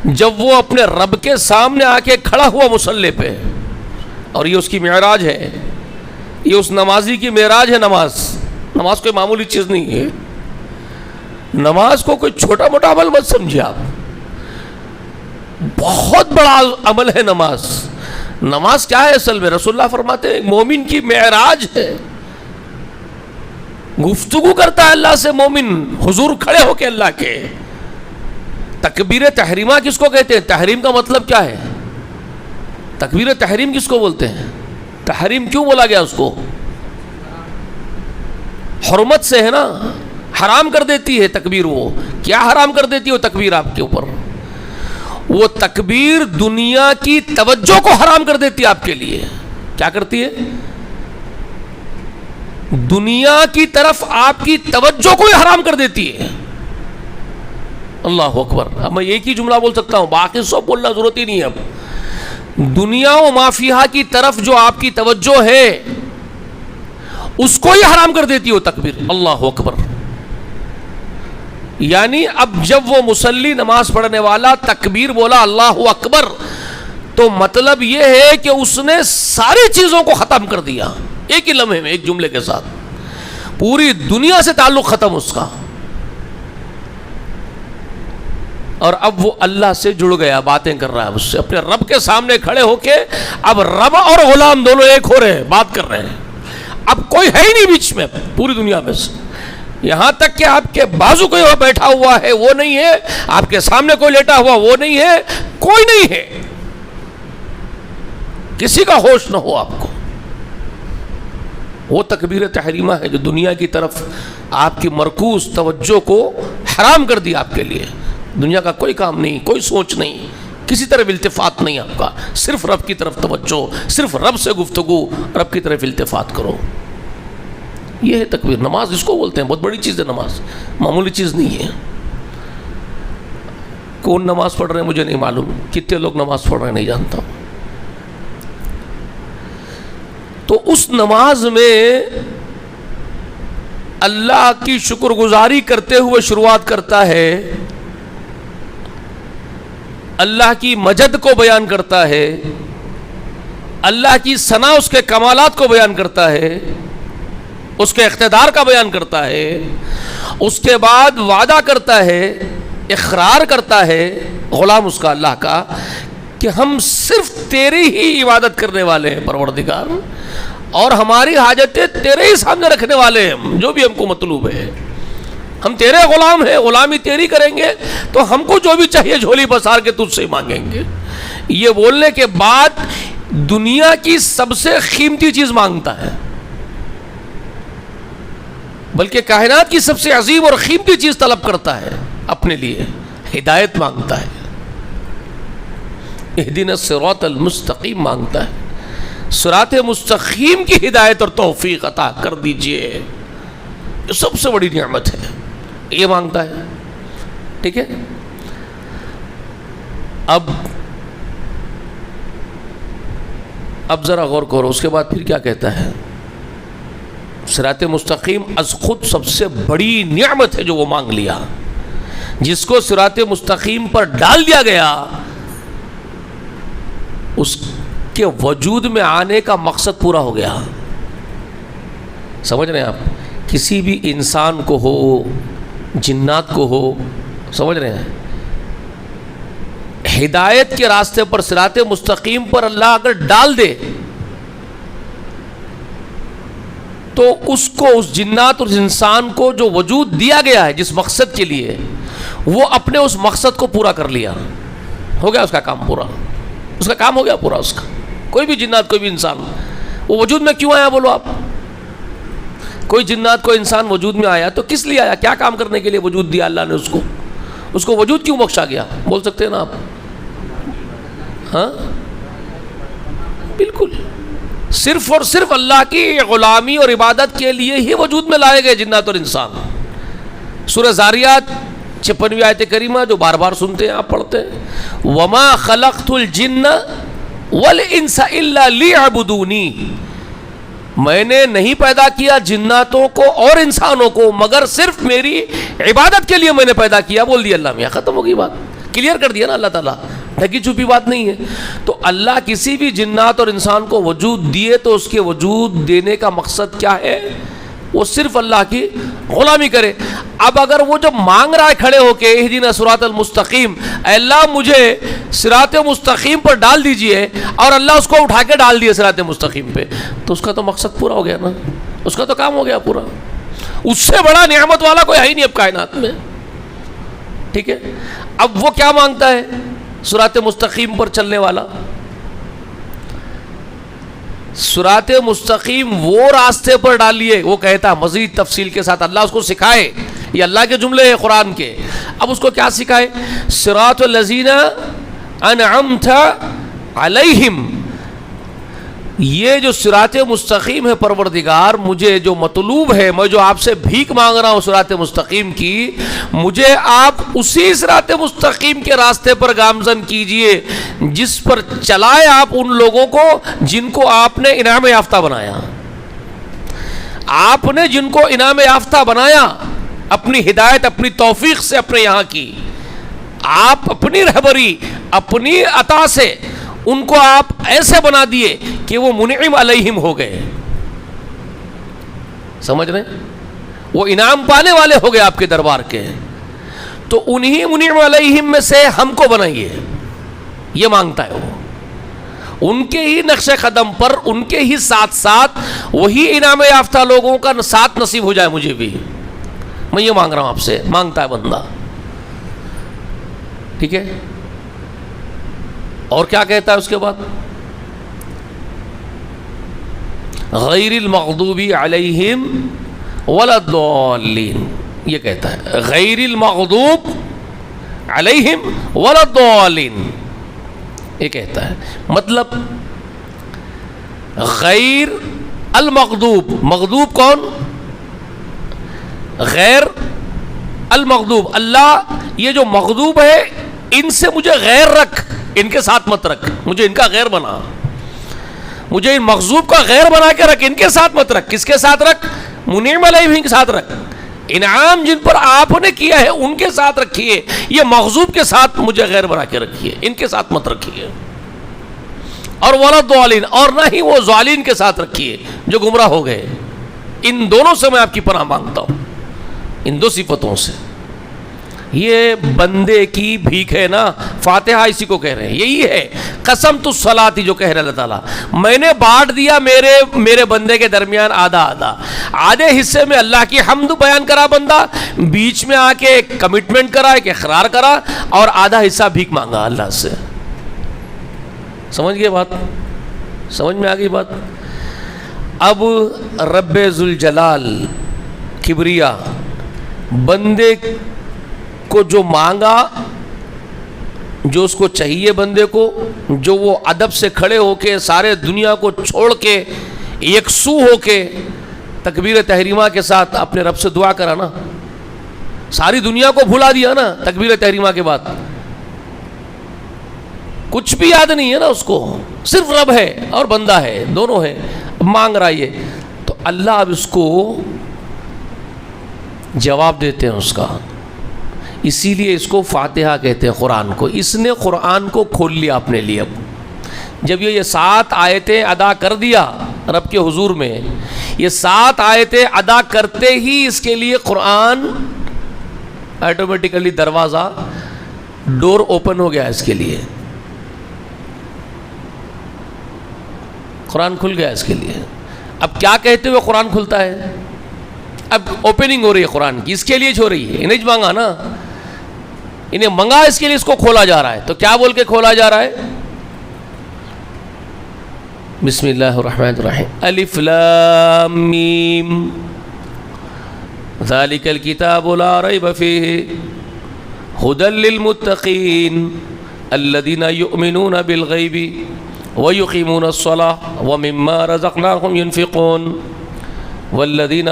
[SPEAKER 1] جب وہ اپنے رب کے سامنے آ کے کھڑا ہوا مصلی پہ، اور یہ اس کی معراج ہے، یہ اس نمازی کی معراج ہے۔ نماز کوئی معمولی چیز نہیں ہے، نماز کو کوئی چھوٹا موٹا عمل مت سمجھے آپ، بہت بڑا عمل ہے نماز۔ نماز کیا ہے اصل میں؟ رسول اللہ فرماتے ہیں مومن کی معراج ہے، گفتگو کرتا ہے اللہ سے مومن، حضور کھڑے ہو کے اللہ کے۔ تکبیر تحریمہ کس کو کہتے ہیں؟ تحریم کا مطلب کیا ہے؟ تکبیر تحریم کس کو بولتے ہیں؟ تحریم کیوں بولا گیا اس کو؟ حرمت سے ہے نا، حرام کر دیتی ہے تکبیر۔ وہ کیا حرام کر دیتی ہے وہ تکبیر آپ کے اوپر؟ وہ تکبیر دنیا کی توجہ کو حرام کر دیتی ہے آپ کے لیے. کیا کرتی ہے؟ دنیا کی طرف آپ کی توجہ کو ہی حرام کر دیتی ہے. اللہ اکبر. اب میں ایک ہی جملہ بول سکتا ہوں, باقی سب بولنا ضرورت ہی نہیں ہے. اب دنیا و مافیہ کی طرف جو آپ کی توجہ ہے اس کو ہی حرام کر دیتی ہو تکبیر. اللہ اکبر. یعنی اب جب وہ مصلی نماز پڑھنے والا تکبیر بولا اللہ اکبر, تو مطلب یہ ہے کہ اس نے ساری چیزوں کو ختم کر دیا ایک ہی لمحے میں, ایک جملے کے ساتھ. پوری دنیا سے تعلق ختم اس کا, اور اب وہ اللہ سے جڑ گیا, باتیں کر رہا ہے اس سے, اپنے رب کے سامنے کھڑے ہو کے. اب رب اور غلام دونوں ایک ہو رہے ہیں, بات کر رہے ہیں. اب کوئی ہے ہی نہیں بیچ میں پوری دنیا میں سے. یہاں تک کہ آپ کے بازو کوئی بیٹھا ہوا ہے وہ نہیں ہے, آپ کے سامنے کوئی لیٹا ہوا وہ نہیں ہے, کوئی نہیں ہے, کسی کا ہوش نہ ہو آپ کو. وہ تکبیر تحریمہ ہے جو دنیا کی طرف آپ کی مرکوز توجہ کو حرام کر دیا آپ کے لیے. دنیا کا کوئی کام نہیں, کوئی سوچ نہیں, کسی طرف التفات نہیں آپ کا, صرف رب کی طرف توجہ, صرف رب سے گفتگو, رب کی طرف التفات کرو. یہ ہے تکبیر. نماز اس کو بولتے ہیں, بہت بڑی چیز ہے نماز, معمولی چیز نہیں ہے. کون نماز پڑھ رہے ہیں مجھے نہیں معلوم, کتنے لوگ نماز پڑھ رہے ہیں نہیں جانتا ہوں. تو اس نماز میں اللہ کی شکر گزاری کرتے ہوئے شروعات کرتا ہے, اللہ کی مجد کو بیان کرتا ہے, اللہ کی ثنا اس کے کمالات کو بیان کرتا ہے, اس کے اقتدار کا بیان کرتا ہے. اس کے بعد وعدہ کرتا ہے, اقرار کرتا ہے غلام اس کا اللہ کا کہ ہم صرف تیری ہی عبادت کرنے والے ہیں پروردگار, اور ہماری حاجتیں تیرے ہی سامنے رکھنے والے ہیں, جو بھی ہم کو مطلوب ہے. ہم تیرے غلام ہیں, غلامی تیری کریں گے, تو ہم کو جو بھی چاہیے جھولی پسار کے تجھ سے مانگیں گے. یہ بولنے کے بعد دنیا کی سب سے قیمتی چیز مانگتا ہے, بلکہ کائنات کی سب سے عظیم اور قیمتی چیز طلب کرتا ہے اپنے لیے, ہدایت مانگتا ہے. اہدنا الصراط المستقیم مانگتا ہے, صراط مستقیم کی ہدایت اور توفیق عطا کر دیجئے, یہ سب سے بڑی نعمت ہے, یہ مانگتا ہے. ٹھیک ہے. اب ذرا غور کرو, اس کے بعد پھر کیا کہتا ہے؟ صراط مستقیم از خود سب سے بڑی نعمت ہے جو وہ مانگ لیا. جس کو صراط مستقیم پر ڈال دیا گیا, اس کے وجود میں آنے کا مقصد پورا ہو گیا. سمجھ رہے ہیں آپ؟ کسی بھی انسان کو ہو, جنات کو ہو, سمجھ رہے ہیں, ہدایت کے راستے پر صراط مستقیم پر اللہ اگر ڈال دے تو اس کو, اس جنات اور اس انسان کو جو وجود دیا گیا ہے جس مقصد کے لیے, وہ اپنے اس مقصد کو پورا کر لیا, ہو گیا اس کا کام پورا, اس کا کام ہو گیا پورا اس کا. کوئی بھی جنات, کوئی بھی انسان وہ وجود میں کیوں آیا بولو آپ؟ کوئی جنات کوئی انسان وجود میں آیا تو کس لیے آیا, کیا کام کرنے کے لیے وجود دیا اللہ نے اس کو وجود کیوں بخشا گیا؟ بول سکتے ہیں نا آپ؟ ہاں بالکل, صرف اور صرف اللہ کی غلامی اور عبادت کے لیے ہی وجود میں لائے گئے جنات اور انسان. سورہ زاریات 56 آیت کریمہ جو بار بار سنتے ہیں آپ, پڑھتے ہیں, وما خلقت الجن والانس الا لیعبدونی, میں نے نہیں پیدا کیا جناتوں کو اور انسانوں کو مگر صرف میری عبادت کے لیے میں نے پیدا کیا. بول دیا اللہ میاں, ختم ہو گئی بات, کلیئر کر دیا نا اللہ تعالیٰ, ڈھکی چھپی بات نہیں ہے. تو اللہ کسی بھی جنات اور انسان کو وجود دیے تو اس کے وجود دینے کا مقصد کیا ہے؟ وہ صرف اللہ کی غلامی کرے. اب اگر وہ جو مانگ رہا ہے کھڑے ہو کے اہدنا صراط المستقیم, اے اللہ مجھے صراط مستقیم پر ڈال دیجئے, اور اللہ اس کو اٹھا کے ڈال دیا صراط مستقیم پہ, تو اس کا تو مقصد پورا ہو گیا نا, اس کا تو کام ہو گیا پورا. اس سے بڑا نعمت والا کوئی ہے ہی نہیں اب کائنات میں. ٹھیک ہے. اب وہ کیا مانگتا ہے صراط مستقیم پر چلنے والا؟ صراط مستقیم وہ راستے پر ڈالیے, وہ کہتا مزید تفصیل کے ساتھ, اللہ اس کو سکھائے, یہ اللہ کے جملے ہیں قرآن کے. اب اس کو کیا سکھائے؟ صراط الذین انعمت علیہم، یہ جو صراط مستقیم ہے پروردگار، مجھے جو مطلوب ہے، میں جو آپ سے بھیک مانگ رہا ہوں صراط مستقیم کی، مجھے آپ اسی صراط مستقیم کے راستے پر گامزن کیجئے جس پر چلائے آپ ان لوگوں کو جن کو آپ نے انعام یافتہ بنایا. آپ نے جن کو انعام یافتہ بنایا اپنی ہدایت، اپنی توفیق سے اپنے یہاں کی، آپ اپنی رہبری، اپنی عطا سے ان کو آپ ایسے بنا دیے کہ وہ منعم علیہم ہو گئے. سمجھ رہے ہیں؟ وہ انعام پانے والے ہو گئے آپ کے دربار کے. تو انہی منعم علیہم میں سے ہم کو بنائیے، یہ مانگتا ہے وہ. ان کے ہی نقش قدم پر، ان کے ہی ساتھ ساتھ وہی انعام یافتہ لوگوں کا ساتھ نصیب ہو جائے مجھے بھی. میں یہ مانگ رہا ہوں آپ سے، مانگتا ہے بندہ. ٹھیک ہے؟ اور کیا کہتا ہے اس کے بعد؟ غیر المغضوب علیہم ولا الضالین، یہ کہتا ہے غیر المغضوب علیہم ولا الضالین، یہ کہتا ہے. مطلب غیر المغضوب، مغضوب کون؟ غیر المغضوب، اللہ یہ جو مغضوب ہے ان سے مجھے غیر رکھ، ان کے ساتھ مت رکھ، مجھے ان کا غیر بنا، مجھے ان مغضوب کا غیر بنا کے رکھ، ان کے ساتھ مت رکھ. کس کے ساتھ رکھ؟ منعم علیہم کے ساتھ رکھ. انعام جن پر آپ نے کیا ہے ان کے ساتھ رکھیے، یہ مغضوب کے ساتھ مجھے غیر بنا کے رکھیے، ان کے ساتھ مت رکھیے. اور ولا الضالین، اور نہ ہی وہ ضالین کے ساتھ رکھیے جو گمراہ ہو گئے. ان دونوں سے میں آپ کی پناہ مانگتا ہوں، ان دو صفتوں سے. یہ بندے کی بھیک ہے نا، فاتحہ اسی کو کہہ رہے ہیں. یہی ہے قسمت الصلاۃ جو کہہ رہے اللہ تعالیٰ، میں نے بانٹ دیا میرے بندے کے درمیان آدھا آدھا. آدھے حصے میں اللہ کی حمد بیان کرا بندہ، بیچ میں آ کے ایک کمٹمنٹ کرا، ایک اقرار کرا، اور آدھا حصہ بھیک مانگا اللہ سے. سمجھ گئے بات؟ سمجھ میں آ گئی بات؟ اب رب ذوالجلال کبریا بندے کو جو مانگا، جو اس کو چاہیے بندے کو، جو وہ ادب سے کھڑے ہو کے سارے دنیا کو چھوڑ کے یکسو ہو کے تکبیر تحریمہ کے ساتھ اپنے رب سے دعا کرا نا، ساری دنیا کو بھلا دیا نا تکبیر تحریمہ کے بعد. کچھ بھی یاد نہیں ہے نا اس کو، صرف رب ہے اور بندہ ہے، دونوں ہیں. مانگ رہا یہ تو اللہ اب اس کو جواب دیتے ہیں اس کا. اسی لیے اس کو فاتحہ کہتے ہیں قرآن کو. اس نے قرآن کو کھول لیا اپنے لیے. اب جب یہ 7 آیتیں ادا کر دیا رب کے حضور میں، یہ 7 آیتیں ادا کرتے ہی اس کے لیے قرآن آٹومیٹیکلی دروازہ، ڈور اوپن ہو گیا اس کے لیے. قرآن کھل گیا اس کے لیے. اب کیا کہتے ہوئے قرآن کھلتا ہے؟ اب اوپننگ ہو رہی ہے قرآن کی، اس کے لیے ہو رہی ہے. انہیں مانگا نا، انہیں منگا، اس کے لیے اس کو کھولا جا رہا ہے. تو کیا بول کے کھولا جا رہا ہے؟ بسم اللہ الرحمن الرحیم. الف لام میم ذالک الکتاب لا ریب فیہ ھدی للمتقین الذین یؤمنون بالغیب ویقیمون الصلاۃ ومما رزقناہم ینفقون والذین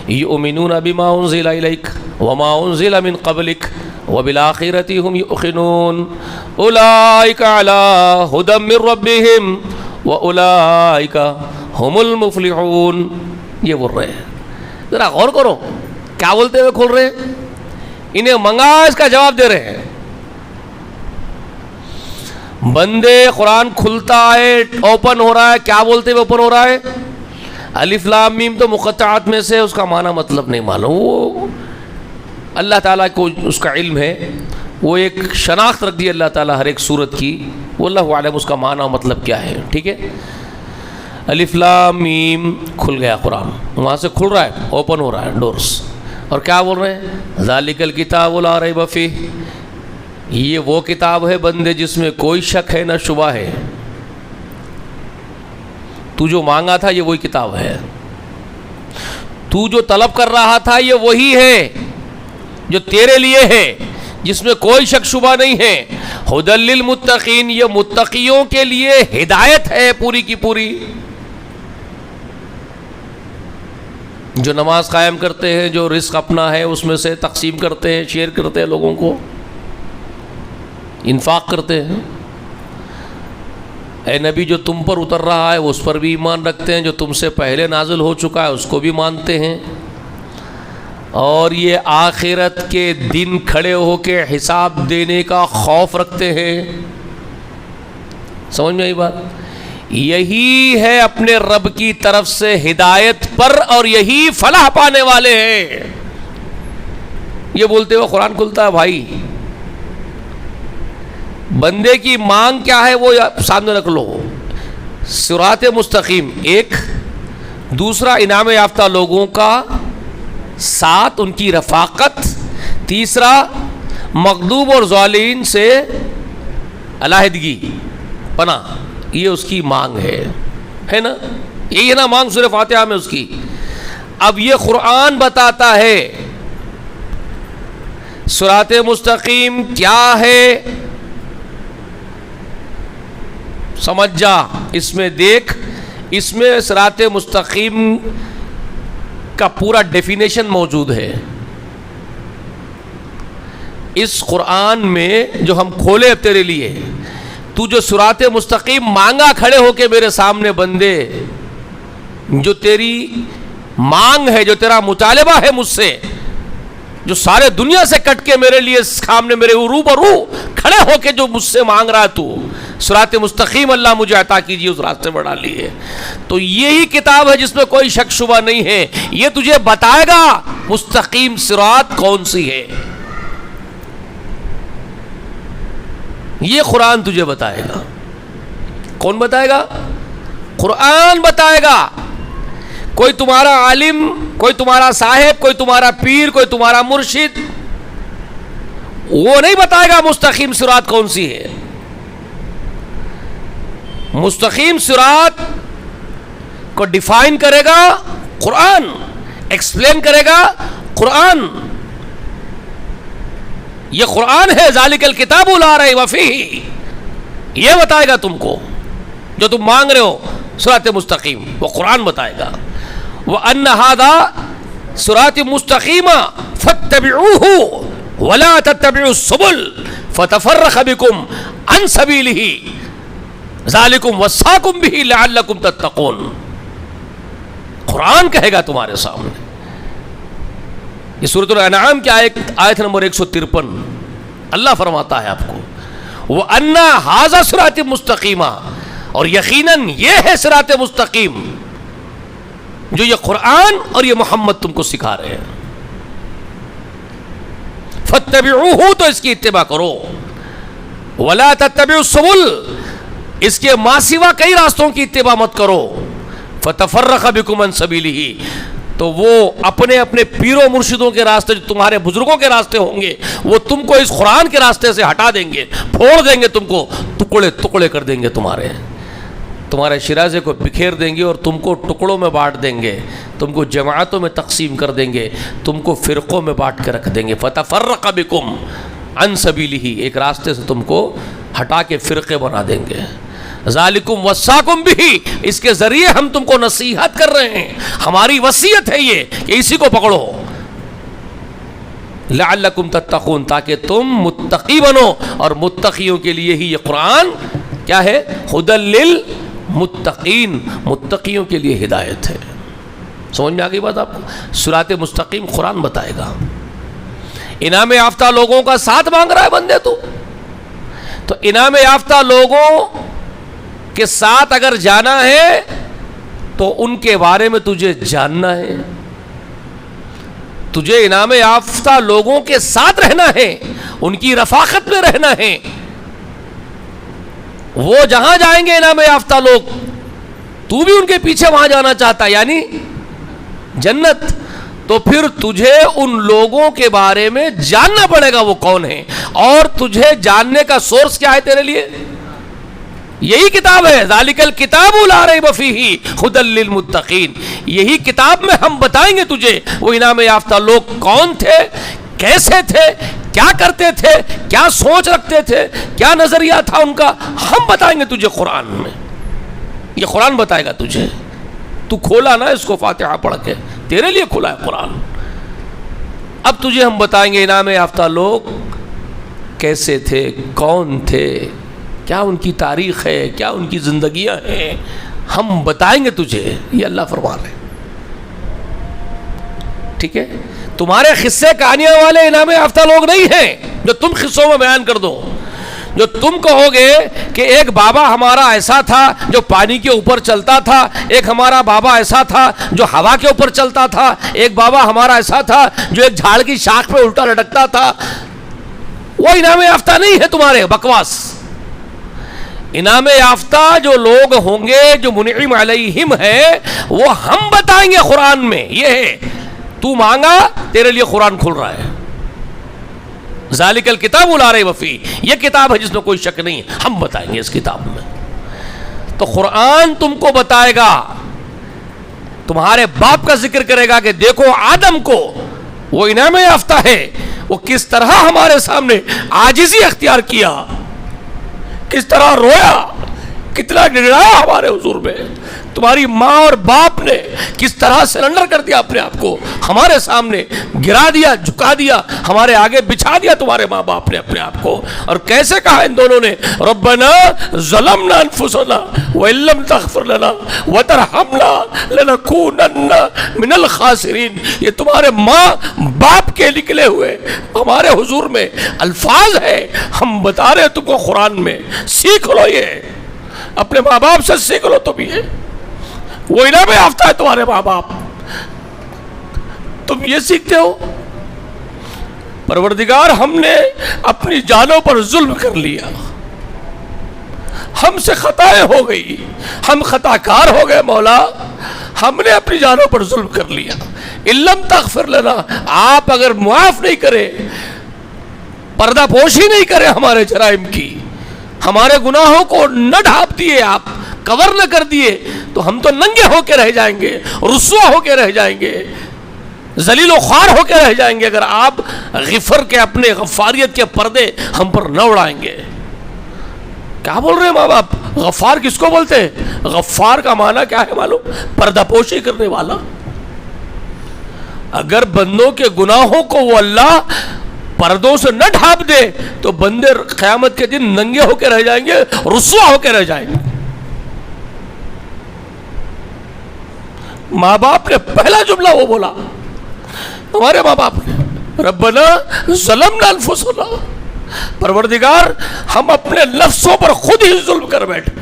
[SPEAKER 1] یؤمنون بما انزل الیک وما انزل من قبلک وبالآخرۃ هم یوقنون اولئک علی ھدی من ربہم واولئک هم المفلحون. یہ بول رہے ہیں. ذرا غور کرو کیا بولتے ہوئے کھول رہے ہیں. انہیں منگا، اس کا جواب دے رہے ہیں. بندے قرآن کھلتا ہے، اوپن ہو رہا ہے، کیا بولتے ہوئے اوپن ہو رہا ہے؟ الف لام میم تو مقطعات میں سے اس کا معنی مطلب نہیں معلوم، وہ اللہ تعالیٰ کو اس کا علم ہے، وہ ایک شناخت رکھ دی اللہ تعالیٰ ہر ایک صورت کی، وہ اللہ عالم اس کا معنی و مطلب کیا ہے. ٹھیک ہے، الف لام میم کھل گیا قرآن، وہاں سے کھل رہا ہے، اوپن ہو رہا ہے ڈورس. اور کیا بول رہے ہیں؟ ذالک الکتاب لا ریب فیہ، یہ وہ کتاب ہے بندے جس میں کوئی شک ہے نہ شبہ ہے. تو جو مانگا تھا یہ وہی کتاب ہے، تو جو طلب کر رہا تھا یہ وہی ہے جو تیرے لیے ہے، جس میں کوئی شک شبہ نہیں ہے. ہدی للمتقین، یہ متقیوں کے لیے ہدایت ہے پوری کی پوری. جو نماز قائم کرتے ہیں، جو رزق اپنا ہے اس میں سے تقسیم کرتے ہیں، شیئر کرتے ہیں، لوگوں کو انفاق کرتے ہیں. اے نبی، جو تم پر اتر رہا ہے اس پر بھی ایمان رکھتے ہیں، جو تم سے پہلے نازل ہو چکا ہے اس کو بھی مانتے ہیں، اور یہ آخرت کے دن کھڑے ہو کے حساب دینے کا خوف رکھتے ہیں. سمجھ میں آئی بات؟ یہی ہے اپنے رب کی طرف سے ہدایت پر، اور یہی فلاح پانے والے ہیں. یہ بولتے ہوئے قرآن کھلتا ہے. بھائی بندے کی مانگ کیا ہے وہ سامنے رکھ لو. صراط مستقیم ایک، دوسرا انعام یافتہ لوگوں کا ساتھ، ان کی رفاقت، تیسرا مغضوب اور ظالمین سے علیحدگی، پناہ. یہ اس کی مانگ ہے نا؟ یہی ہے نا مانگ سورہ فاتحہ میں اس کی. اب یہ قرآن بتاتا ہے صراط مستقیم کیا ہے. سمجھ جا، اس میں دیکھ، اس میں صراط مستقیم کا پورا ڈیفینیشن موجود ہے. اس قرآن میں جو ہم کھولے اب تیرے لیے، تو جو صراط مستقیم مانگا کھڑے ہو کے میرے سامنے بندے، جو تیری مانگ ہے، جو تیرا مطالبہ ہے مجھ سے، جو سارے دنیا سے کٹ کے میرے لیے سامنے میرے روبرو کھڑے ہو کے جو مجھ سے مانگ رہا ہے تو، صراط مستقیم اللہ مجھے عطا کیجیے، اس راستے میں ڈال لیے. تو یہی کتاب ہے جس میں کوئی شک شبہ نہیں ہے. یہ تجھے بتائے گا مستقیم صراط کون سی ہے. یہ قرآن تجھے بتائے گا. کون بتائے گا؟ قرآن بتائے گا. کوئی تمہارا عالم، کوئی تمہارا صاحب، کوئی تمہارا پیر، کوئی تمہارا مرشد وہ نہیں بتائے گا مستقیم صراط کون سی ہے. مستقیم صراط کو ڈیفائن کرے گا قرآن، ایکسپلین کرے گا قرآن. یہ قرآن ہے. ذالک الکتاب لا ریب فیہ، یہ بتائے گا تم کو جو تم مانگ رہے ہو صراط مستقیم، وہ قرآن بتائے گا. وَأَنَّ هَذَا صراط مستقیم فَاتَّبِعُوهُ وَلَا تَتَّبِعُوا السُّبُلَ فَتَفَرَّقَ بِكُمْ عَنْ سَبِيلِهِ ذَلِكُمْ وَصَّاكُمْ بِهِ لَعَلَّكُمْ تَتَّقُونَ. قرآن کہے گا تمہارے سامنے. یہ سورۃ الانعام کی آیت نمبر 153 اللہ فرماتا ہے آپ کو وَأَنَّ هَذَا صِرَاطِ مُسْتَقِيمًا، اور یقیناً یہ ہے صراط مستقیم جو یہ قرآن اور یہ محمد تم کو سکھا رہے ہیں. فَاتَّبِعُوهُ، تو اس کی اتباع کرو. وَلَا تَتَّبِعُوا السُّبُلَ، اس کے ماں سوا کئی راستوں کی اتباع مت کرو. فَتَفَرَّقَ بِكُمْ عَنْ سَبِيلِهِ، تو وہ اپنے اپنے پیروں مرشدوں کے راستے، جو تمہارے بزرگوں کے راستے ہوں گے، وہ تم کو اس قرآن کے راستے سے ہٹا دیں گے، پھوڑ دیں گے، تم کو ٹکڑے ٹکڑے کر دیں گے، تمہارے شرازے کو بکھیر دیں گے اور تم کو ٹکڑوں میں بانٹ دیں گے، تم کو جماعتوں میں تقسیم کر دیں گے، تم کو فرقوں میں بانٹ کے رکھ دیں گے. فَتَفَرَّقَ بِكُمْ عَنْ سَبِيلِهِ، ایک راستے سے تم کو ہٹا کے فرقے بنا دیں گے. ذالکم وصاکم بہ، اس کے ذریعے ہم تم کو نصیحت کر رہے ہیں، ہماری وصیت ہے یہ کہ اسی کو پکڑو. لعلکم تتقون، تاکہ تم متقی بنو، اور متقیوں کے لیے ہی یہ قرآن کیا ہے؟ ھدی للمتقین، متقیوں کے لیے ہدایت ہے. سمجھ میں آ گئی بات آپ کو؟ صراط مستقیم قرآن بتائے گا. انعام یافتہ لوگوں کا ساتھ مانگ رہا ہے بندے تو انعام یافتہ لوگوں کے ساتھ اگر جانا ہے تو ان کے بارے میں تجھے جاننا ہے. تجھے انعام یافتہ لوگوں کے ساتھ رہنا ہے، ان کی رفاقت میں رہنا ہے. وہ جہاں جائیں گے انعام یافتہ لوگ، تو بھی ان کے پیچھے وہاں جانا چاہتا ہے، یعنی جنت. تو پھر تجھے ان لوگوں کے بارے میں جاننا پڑے گا وہ کون ہیں، اور تجھے جاننے کا سورس کیا ہے تیرے لیے؟ یہی کتاب ہے. ذالک الکتاب لا ریب فیہ ھدی للمتقین. یہی کتاب میں ہم بتائیں گے تجھے وہ انعام یافتہ لوگ کون تھے، کیسے تھے، کیا کرتے تھے, کیا سوچ رکھتے تھے, کیا نظریہ تھا ان کا, ہم بتائیں گے تجھے قرآن میں. یہ قرآن بتائے گا تجھے. تو کھولا نا اس کو فاتحہ پڑھ کے, تیرے لیے کھلا ہے قرآن. اب تجھے ہم بتائیں گے انعام یافتہ لوگ کیسے تھے, کون تھے, کیا ان کی تاریخ ہے, کیا ان کی زندگیاں ہیں, ہم بتائیں گے تجھے. یہ اللہ فرما رہے ہیں. ٹھیک ہے, تمہارے قصے کہانیاں والے انعام یافتہ لوگ نہیں ہیں جو تم قصوں میں بیان کر دو. جو تم کہو گے کہ ایک بابا ہمارا ایسا تھا جو پانی کے اوپر چلتا تھا, ایک ہمارا بابا ایسا تھا جو ہوا کے اوپر چلتا تھا, ایک بابا ہمارا ایسا تھا جو ایک جھاڑ کی شاخ پہ الٹا لٹکتا تھا, وہ انعام یافتہ نہیں ہے تمہارے. بکواس. انعام یافتہ جو لوگ ہوں گے, جو منعم علیہم ہے, وہ ہم بتائیں گے قرآن میں. یہ ہے, تو مانگا تیرے لیے قرآن کھل رہا ہے. ذالک الکتاب لا ریب فیہ, یہ کتاب ہے جس میں کوئی شک نہیں, ہم بتائیں گے اس کتاب میں. تو قرآن تم کو بتائے گا, تمہارے باپ کا ذکر کرے گا کہ دیکھو آدم کو, وہ انعام یافتہ ہے, وہ کس طرح ہمارے سامنے عاجزی اختیار کیا, کس طرح رویا, کتنا گڑگڑایا ہمارے حضور میں. تمہاری ماں اور باپ نے کس طرح سرنڈر کر دیا اپنے آپ کو, ہمارے سامنے گرا دیا, جھکا دیا, ہمارے آگے بچھا دیا تمہارے ماں باپ نے اپنے آپ کو. اور کیسے کہا ان دونوں نے, ربنا ظلمنا انفسنا وان لم تغفر لنا وترحمنا لنکونن من الخاسرین. یہ تمہارے ماں باپ کے نکلے ہوئے ہمارے حضور میں الفاظ ہے, ہم بتا رہے تم کو قرآن میں. سیکھ لو, یہ اپنے ماں باپ سے سیکھ لو. تم یہ, وہ انعام یافتہ ہے تمہارے ماں باپ, تم یہ سیکھتے ہو. پروردگار ہم نے اپنی جانوں پر ظلم کر لیا, ہم سے خطائیں ہو گئی, ہم خطا کار ہو گئے مولا, ہم نے اپنی جانوں پر ظلم کر لیا. ان لم تغفر لنا, آپ اگر معاف نہیں کرے, پردہ پوشی نہیں کرے ہمارے جرائم کی, ہمارے گناہوں کو نہ ڈھانپ دیے, آپ کور نہ کر دیے, تو ہم تو ننگے ہو کے رہ جائیں گے, رسوا ہو کے رہ جائیں گے, ذلیل و خوار ہو کے رہ جائیں گے, اگر آپ غفر کے اپنے غفاریت کے پردے ہم پر نہ اڑائیں گے. کیا بول رہے ہیں ماں باپ؟ غفار کس کو بولتے ہیں؟ غفار کا معنی کیا ہے معلوم؟ پردہ پوشی کرنے والا. اگر بندوں کے گناہوں کو وہ اللہ پردوں سے نہ ڈھانپ دے تو بندے قیامت کے دن ننگے ہو کے رہ جائیں گے, رسوا ہو کے رہ جائیں گے. ماں باپ نے پہلا جملہ وہ بولا, ہمارے ماں باپ نے, ربنا ظلمنا انفسنا, پروردگار ہم اپنے نفسوں پر خود ہی ظلم کر بیٹھے.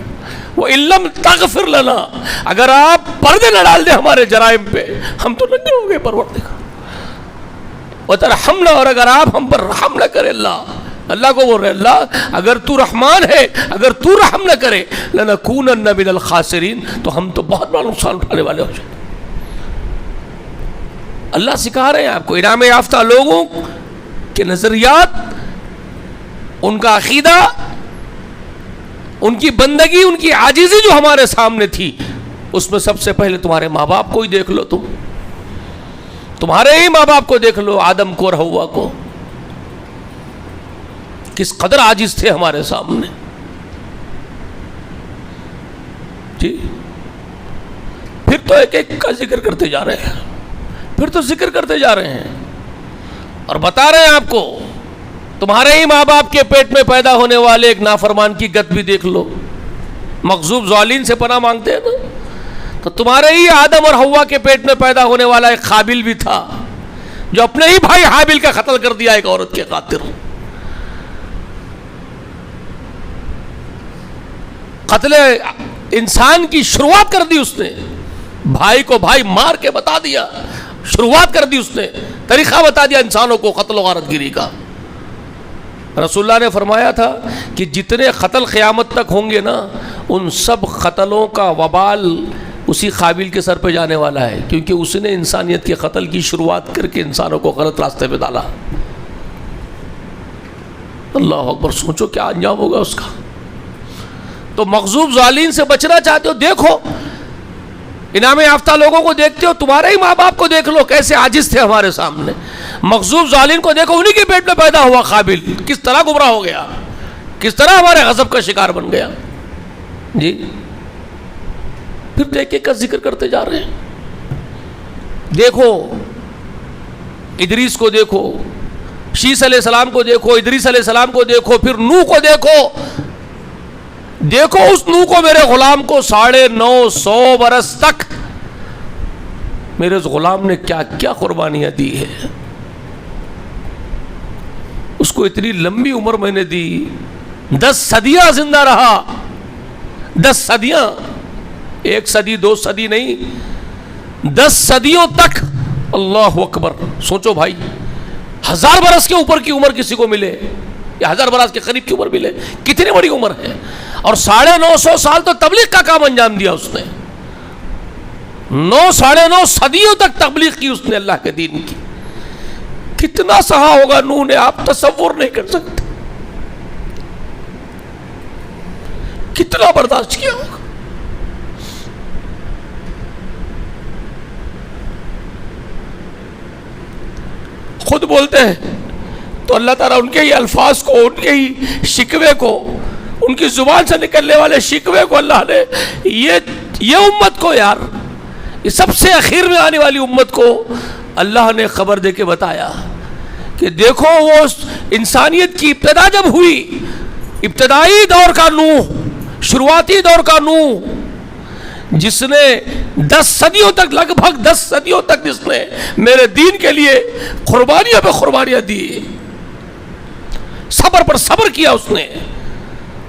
[SPEAKER 1] وَإِن لَّمْ تَغْفِرْ لَنَا, اگر آپ پردے نہ ڈال دیں ہمارے جرائم پہ, ہم تو ننگے ہو گئے پروردگار. وَتَرْحَمْنَا, اور اگر آپ ہم پر رحم نہ کرے, اللہ کو بول رہے, اللہ اگر تو رحمان ہے, اگر تو رحم نہ کرے, لَنَكُونَنَّ مِنَ الْخَاسِرِينَ, تو ہم تو بہت بڑا نقصان اٹھانے والے ہو جائیں. اللہ سکھا رہے ہیں آپ کو. انعام یافتہ لوگوں کے نظریات, ان کا عقیدہ, ان کی بندگی, ان کی عاجزی جو ہمارے سامنے تھی, اس میں سب سے پہلے تمہارے ماں باپ کو ہی دیکھ لو. تمہارے ہی ماں باپ کو دیکھ لو, آدم کو اور حوا کو, کس قدر عاجز تھے ہمارے سامنے. جی, پھر تو ایک ایک کا ذکر کرتے جا رہے ہیں, پھر تو ذکر کرتے جا رہے ہیں اور بتا رہے ہیں آپ کو, تمہارے ہی ماں باپ کے پیٹ میں پیدا ہونے والے ایک نافرمان کی گت بھی دیکھ لو. مغضوب ظالین سے پناہ مانگتے ہیں نا, تو تمہارے ہی آدم اور حوا کے پیٹ میں پیدا ہونے والا ایک قابل بھی تھا جو اپنے ہی بھائی حابل کا قتل کر دیا ایک عورت کے خاطر. قتل انسان کی شروعات کر دی اس نے, بھائی کو بھائی مار کے بتا دیا, شروعات کر دی اس نے, طریقہ بتا دیا انسانوں کو قتل و غارت گیری کا. رسول اللہ نے فرمایا تھا کہ جتنے قتل قیامت تک ہوں گے نا, ان سب قتلوں کا وبال اسی قابل کے سر پہ جانے والا ہے, کیونکہ اس نے انسانیت کے قتل کی شروعات کر کے انسانوں کو غلط راستے پہ ڈالا. اللہ اکبر, سوچو کیا انجام ہوگا اس کا. تو مغضوب ظالین سے بچنا چاہتے ہو, دیکھو انعام یافتہ لوگوں کو دیکھتے ہو, تمہارے ہی ماں باپ کو دیکھ لو کیسے عاجز تھے ہمارے سامنے. مغضوب ظالم کو دیکھو، انہی کے پیٹ میں پیدا ہوا قابل، کس طرح گمراہ ہو گیا، کس طرح ہمارے غضب کا شکار بن گیا جی۔ پھر ایک ایک کا ذکر کرتے جا رہے ہیں۔ دیکھو ادریس کو دیکھو، شیس علیہ السلام کو دیکھو، ادریس علیہ السلام کو دیکھو، پھر نوح کو دیکھو۔ دیکھو اس نوح کو، میرے غلام کو 950 برس تک میرے اس غلام نے کیا کیا قربانیاں دی ہے، اس کو اتنی لمبی عمر میں نے دی، 10 صدیاں زندہ رہا، 10 صدیاں، 1 صدی 2 صدی نہیں، 10 صدیوں تک۔ اللہ اکبر، سوچو بھائی، 1000 برس کے اوپر کی عمر کسی کو ملے یا 1000 برس کے قریب کی عمر ملے، کتنی بڑی عمر ہے۔ اور 950 سال تو تبلیغ کا کام انجام دیا اس نے، 9 صدیوں تک تبلیغ کی اس نے اللہ کے دین کی۔ کتنا سہا ہوگا نوح نے، آپ تصور نہیں کر سکتے، کتنا برداشت کیا ہوگا۔ خود بولتے ہیں تو اللہ تعالیٰ ان کے ہی الفاظ کو، ان کے ہی شکوے کو، ان کی زبان سے نکلنے والے شکوے کو اللہ نے یہ امت کو، یار یہ سب سے اخیر میں آنے والی امت کو اللہ نے خبر دے کے بتایا کہ دیکھو وہ انسانیت کی ابتدا جب ہوئی، ابتدائی دور کا نوح، شروعاتی دور کا نوح، جس نے 10 صدیوں تک، لگ بھگ 10 صدیوں تک جس نے میرے دین کے لیے قربانیاں پہ قربانیاں دی، صبر پر صبر کیا اس نے،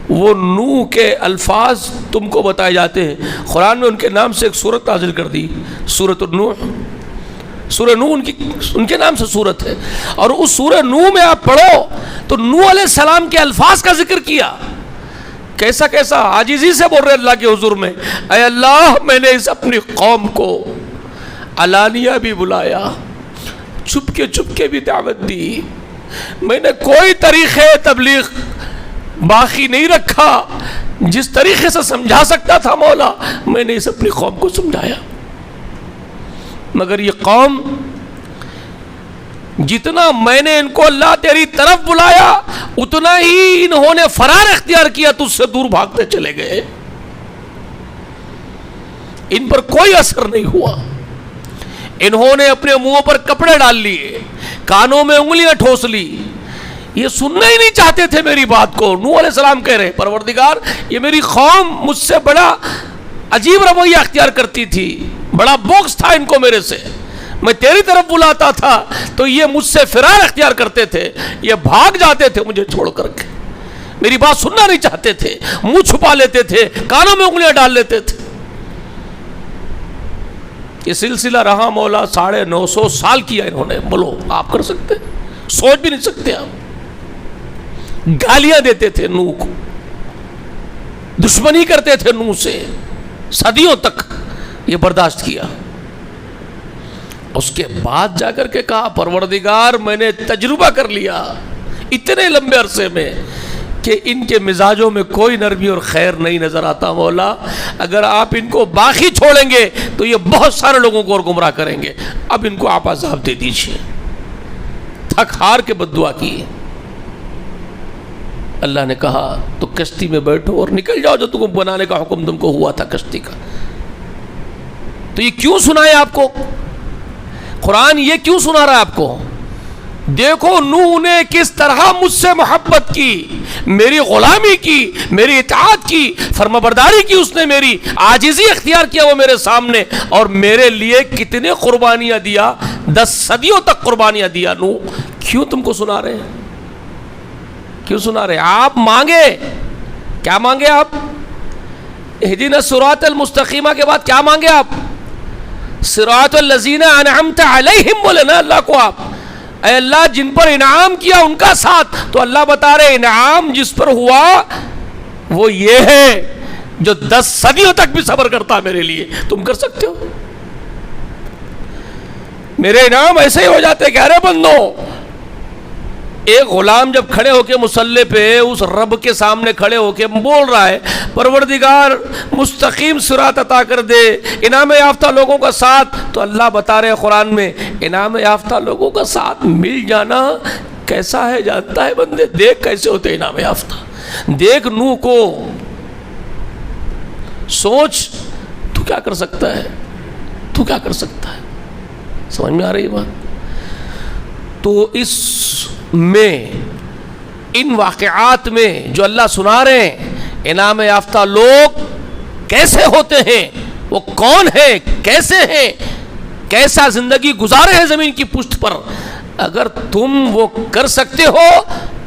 [SPEAKER 1] وہ نوح کے الفاظ تم کو بتائے جاتے ہیں۔ قرآن میں ان کے نام سے ایک سورت نازل کر دی، سورۃ النوح۔ سورہ نوح ان کے نام سے سورت ہے، اور اس سورہ نوح میں آپ پڑھو تو نوح علیہ السلام کے الفاظ کا ذکر کیا، کیسا کیسا عاجزی سے بول رہے اللہ کے حضور میں، اے اللہ میں نے اس اپنی قوم کو علانیہ بھی بلایا، چھپ کے بھی دعوت دی، میں نے کوئی طریقے تبلیغ باقی نہیں رکھا، جس طریقے سے سمجھا سکتا تھا مولا میں نے اس اپنی قوم کو سمجھایا، مگر یہ قوم جتنا میں نے ان کو اللہ تیری طرف بلایا اتنا ہی انہوں نے فرار اختیار کیا، تجھ سے دور بھاگتے چلے گئے، ان پر کوئی اثر نہیں ہوا، انہوں نے اپنے منہوں پر کپڑے ڈال لیے، کانوں میں انگلیاں ٹھوس لی، یہ سننا ہی نہیں چاہتے تھے میری بات کو۔ نوح علیہ السلام کہہ رہے پروردگار یہ میری قوم مجھ سے بڑا عجیب رویہ اختیار کرتی تھی، بڑا بغض تھا ان کو میرے سے، میں تیری طرف بلاتا تھا تو یہ مجھ سے فرار اختیار کرتے تھے، یہ بھاگ جاتے تھے مجھے چھوڑ کر کے، میری بات سننا نہیں چاہتے تھے، منہ چھپا لیتے تھے، کانوں میں انگلیاں ڈال لیتے تھے۔ یہ سلسلہ رہا مولا 950 سال کیا انہوں نے، بولو آپ کر سکتے؟ سوچ بھی نہیں سکتے آپ۔ گالیاں دیتے تھے نوح کو، دشمنی کرتے تھے نوح سے، صدیوں تک یہ برداشت کیا۔ اس کے بعد جا کر کے کہا پروردگار میں نے تجربہ کر لیا اتنے لمبے عرصے میں کہ ان کے مزاجوں میں کوئی نرمی اور خیر نہیں نظر آتا مولا، اگر آپ ان کو باقی چھوڑیں گے تو یہ بہت سارے لوگوں کو اور گمراہ کریں گے، اب ان کو آپ عذاب دے دیجئے۔ تھک ہار کے بد دعا کی، اللہ نے کہا تو کشتی میں بیٹھو اور نکل جاؤ، جو تم کو بنانے کا حکم تم کو ہوا تھا کشتی کا۔ تو یہ کیوں سنائے آپ کو قرآن، یہ کیوں سنا رہا ہے آپ کو؟ دیکھو نوح نے کس طرح مجھ سے محبت کی، میری غلامی کی، میری اطاعت کی، فرمانبرداری کی، اس نے میری عاجزی اختیار کیا وہ میرے سامنے، اور میرے لیے کتنے قربانیاں دیا، 10 صدیوں تک قربانیاں دیا نوح۔ کیوں تم کو سنا رہے ہیں؟ کیوں سنا رہے ہیں؟ آپ مانگے، کیا مانگے آپ؟ اہدنا الصراط المستقیمہ کے بعد کیا مانگے آپ؟ صراط الذین انعمت علیہم بولے نا اللہ کو آپ، اے اللہ جن پر انعام کیا ان کا ساتھ، تو اللہ بتا رہے انعام جس پر ہوا وہ یہ ہے جو 10 صدیوں تک بھی صبر کرتا میرے لیے، تم کر سکتے ہو؟ میرے انعام ایسے ہی ہو جاتے کہ ارے بندو، ایک غلام جب کھڑے ہو کے مصلی پہ اس رب کے سامنے کھڑے ہو کے بول رہا ہے پروردگار مستقیم صراط عطا کر دے، انعام یافتہ لوگوں کا ساتھ، تو اللہ بتا رہے قرآن میں انعام یافتہ لوگوں کا ساتھ مل جانا کیسا ہے جانتا ہے بندے؟ دیکھ کیسے ہوتے ہیں انعام یافتہ، دیکھ نوح کو، سوچ تو کیا کر سکتا ہے، تو کیا کر سکتا ہے؟ سمجھ میں آ رہی ہے بات؟ تو اس میں ان واقعات میں جو اللہ سنا رہے ہیں انعام یافتہ لوگ کیسے ہوتے ہیں، وہ کون ہیں، کیسے ہیں، کیسا زندگی گزارے ہیں زمین کی پشت پر، اگر تم وہ کر سکتے ہو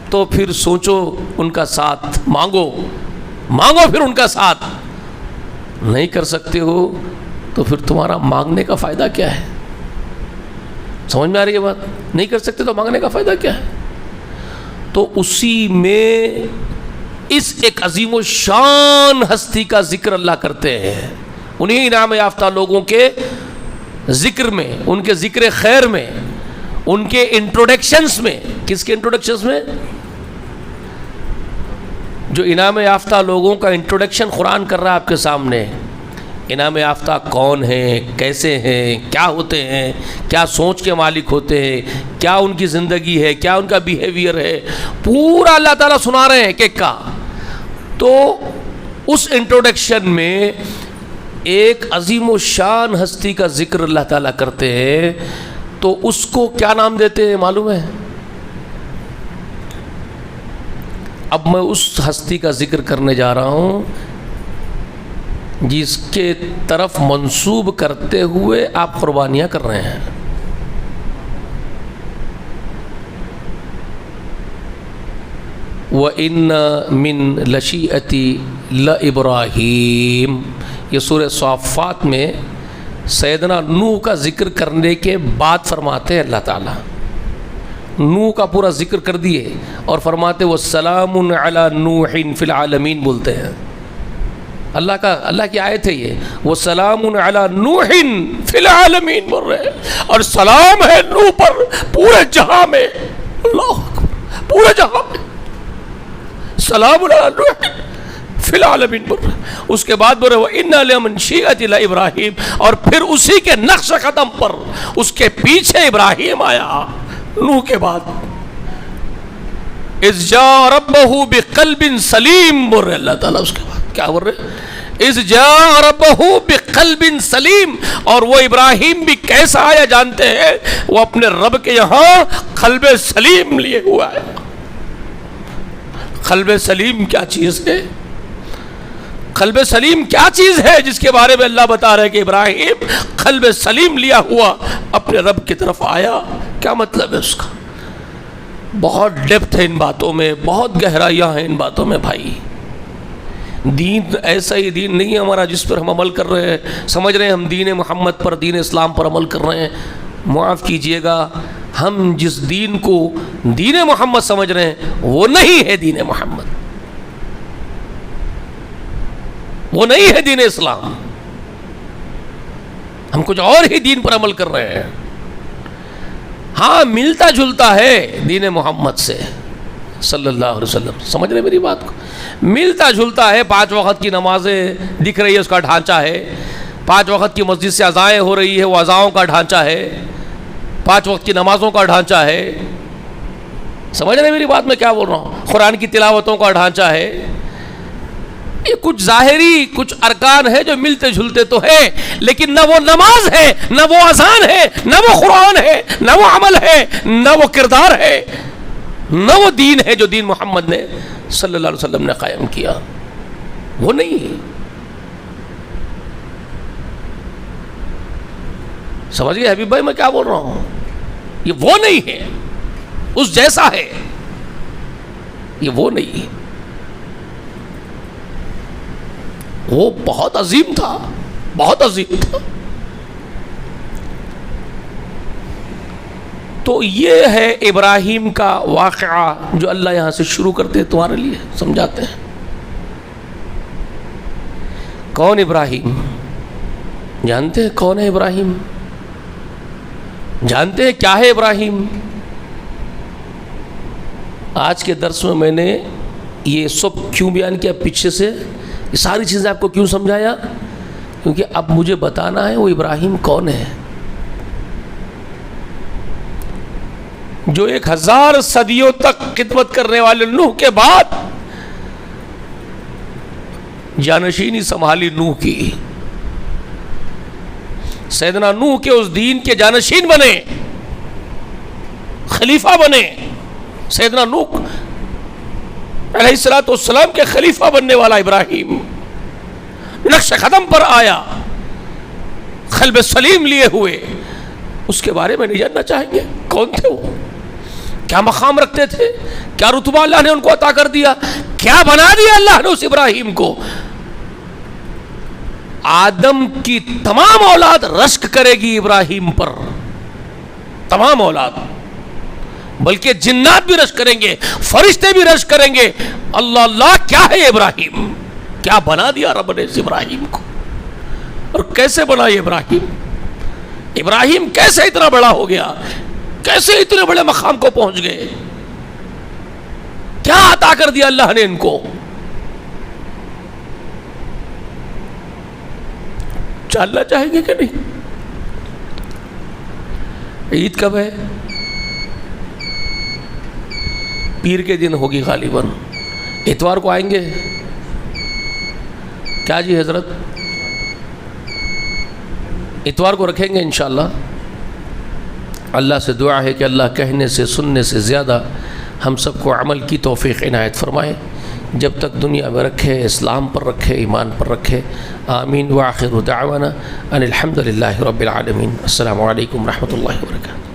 [SPEAKER 1] تو پھر سوچو ان کا ساتھ مانگو پھر ان کا ساتھ، نہیں کر سکتے ہو تو پھر تمہارا مانگنے کا فائدہ کیا ہے؟ سمجھ میں آ رہی ہے بات؟ نہیں کر سکتے تو مانگنے کا فائدہ کیا ہے؟ تو اسی میں اس ایک عظیم و شان ہستی کا ذکر اللہ کرتے ہیں، انہی انعام یافتہ لوگوں کے ذکر میں، ان کے ذکر خیر میں، ان کے انٹروڈکشنز میں۔ کس کے انٹروڈکشنز میں؟ جو انعام یافتہ لوگوں کا انٹروڈکشن قرآن کر رہا ہے آپ کے سامنے، انعام یافتہ کون ہیں، کیسے ہیں، کیا ہوتے ہیں، کیا سوچ کے مالک ہوتے ہیں، کیا ان کی زندگی ہے، کیا ان کا بیہیویئر ہے، پورا اللہ تعالیٰ سنا رہے ہیں ایک ایک کا۔ تو اس انٹروڈکشن میں ایک عظیم و شان ہستی کا ذکر اللہ تعالیٰ کرتے ہیں، تو اس کو کیا نام دیتے ہیں معلوم ہے؟ اب میں اس ہستی کا ذکر کرنے جا رہا ہوں جس کے طرف منسوب کرتے ہوئے آپ قربانیاں کر رہے ہیں۔ وَإِنَّ مِن لَشِيئَتِ لَإِبْرَاهِيمَ، یہ سورہ صافات میں سیدنا نوح کا ذکر کرنے کے بعد فرماتے ہیں اللہ تعالیٰ، نوح کا پورا ذکر کر دیے اور فرماتے وَالسَّلَامٌ عَلَى نُوحٍ فِي الْعَالَمِينَ بولتے ہیں۔ اللہ کی آیت ہے یہ، وَالسَّلَامٌ عَلَى نُوحٍ فِي الْعَالَمِينَ بول رہے ہیں، اور سلام ہے نوح پر پورے جہاں میں، اللہ اکبر، پورے جہاں میں سلام علی نوح فی العالمین بول رہے ہیں۔ اس کے بعد بول رہے وَإِنَّ لَمِن شِيعَتِهِ لَإِبْرَاهِيمَ، اور پھر اسی کے نقش قدم پر اس کے پیچھے ابراہیم آیا نوح کے بعد۔ اِذْ جَاءَ رَبَّهُ بِقَلْبٍ سَلِيمٍ بول رہے اللہ تعالیٰ، اس کے بعد کیا بول رہے؟ اِذْ جَاءَ رَبَّهُ بِقَلْبٍ سَلِيمٍ، اور وہ ابراہیم بھی کیسا آیا جانتے ہیں؟ وہ اپنے رب کے یہاں قلب سلیم لیے ہوا ہے۔ قلب سلیم کیا چیز ہے؟ قلب سلیم کیا چیز ہے جس کے بارے میں اللہ بتا رہے کہ ابراہیم قلب سلیم لیا ہوا اپنے رب کی طرف آیا؟ کیا مطلب ہے اس کا؟ بہت ڈیپتھ ہے ان باتوں میں، بہت گہرائیاں ہیں ان باتوں میں بھائی۔ دین ایسا ہی دین نہیں ہے ہمارا جس پر ہم عمل کر رہے ہیں، سمجھ رہے ہیں ہم دین محمد پر، دین اسلام پر عمل کر رہے ہیں۔ معاف کیجئے گا، ہم جس دین کو دین محمد سمجھ رہے ہیں وہ نہیں ہے دین محمد، وہ نہیں ہے دین اسلام، ہم کچھ اور ہی دین پر عمل کر رہے ہیں۔ ہاں ملتا جلتا ہے دین محمد سے صلی اللہ علیہ وسلم، سمجھ رہے میری بات کو؟ ملتا جلتا ہے، 5 وقت کی نمازیں دکھ رہی ہے، اس کا ڈھانچہ ہے، 5 وقت کی مسجد سے اذائیں ہو رہی ہے، وہ اذاؤں کا ڈھانچہ ہے، 5 وقت کی نمازوں کا ڈھانچہ ہے، سمجھ رہے میری بات میں کیا بول رہا ہوں؟ قرآن کی تلاوتوں کا ڈھانچہ ہے۔ یہ کچھ ظاہری کچھ ارکان ہے جو ملتے جھلتے تو ہے، لیکن نہ وہ نماز ہے، نہ وہ اذان ہے، نہ وہ قرآن ہے، نہ وہ عمل ہے، نہ وہ کردار ہے، نہ وہ دین ہے جو دین محمد نے صلی اللہ علیہ وسلم نے قائم کیا، وہ نہیں ہے۔ سمجھ گئے حبیب بھائی میں کیا بول رہا ہوں؟ یہ وہ نہیں ہے، اس جیسا ہے، یہ وہ نہیں ہے، وہ بہت عظیم تھا، بہت عظیم تھا۔ تو یہ ہے ابراہیم کا واقعہ جو اللہ یہاں سے شروع کرتے ہیں، تمہارے لیے سمجھاتے ہیں۔ کون ابراہیم؟ جانتے ہیں کون ہے ابراہیم؟ جانتے ہیں کیا ہے ابراہیم؟ آج کے درس میں نے یہ سب کیوں بیان کیا پیچھے سے، یہ ساری چیزیں آپ کو کیوں سمجھایا؟ کیونکہ اب مجھے بتانا ہے وہ ابراہیم کون ہے۔ جو 1000 صدیوں تک خدمت کرنے والے نوح کے بعد جانشینی سنبھالی نوح کی، سیدنا نوح کے اس دین کے جانشین بنے، خلیفہ بنے، سیدنا نوح علیہ السلام کے خلیفہ بننے والا ابراہیم نقش قدم پر آیا قلب سلیم لیے ہوئے، اس کے بارے میں نہیں جاننا چاہیں گے؟ کون تھے وہ؟ کیا مقام رکھتے تھے؟ کیا رتبہ اللہ نے ان کو عطا کر دیا؟ کیا بنا دیا اللہ نے اس ابراہیم کو؟ آدم کی تمام اولاد رشک کرے گی ابراہیم پر، تمام اولاد، بلکہ جنات بھی رشک کریں گے، فرشتے بھی رشک کریں گے، اللہ اللہ کیا ہے ابراہیم، کیا بنا دیا رب نے اس ابراہیم کو، اور کیسے بنا یہ ابراہیم؟ ابراہیم کیسے اتنا بڑا ہو گیا، کیسے اتنے بڑے مقام کو پہنچ گئے، کیا عطا کر دیا اللہ نے ان کو؟ جاننا چاہیں گے کہ نہیں؟ عید کب ہے؟ پیر کے دن ہوگی غالباً، اتوار کو آئیں گے کیا جی حضرت؟ اتوار کو رکھیں گے انشاءاللہ۔ اللہ سے دعا ہے کہ اللہ کہنے سے سننے سے زیادہ ہم سب کو عمل کی توفیق عنایت فرمائے، جب تک دنیا میں رکھے، اسلام پر رکھے، ایمان پر رکھے، آمین۔ وآخر دعوانا ان الحمد للہ رب العالمین۔ السلام علیکم ورحمۃ اللہ وبرکاتہ۔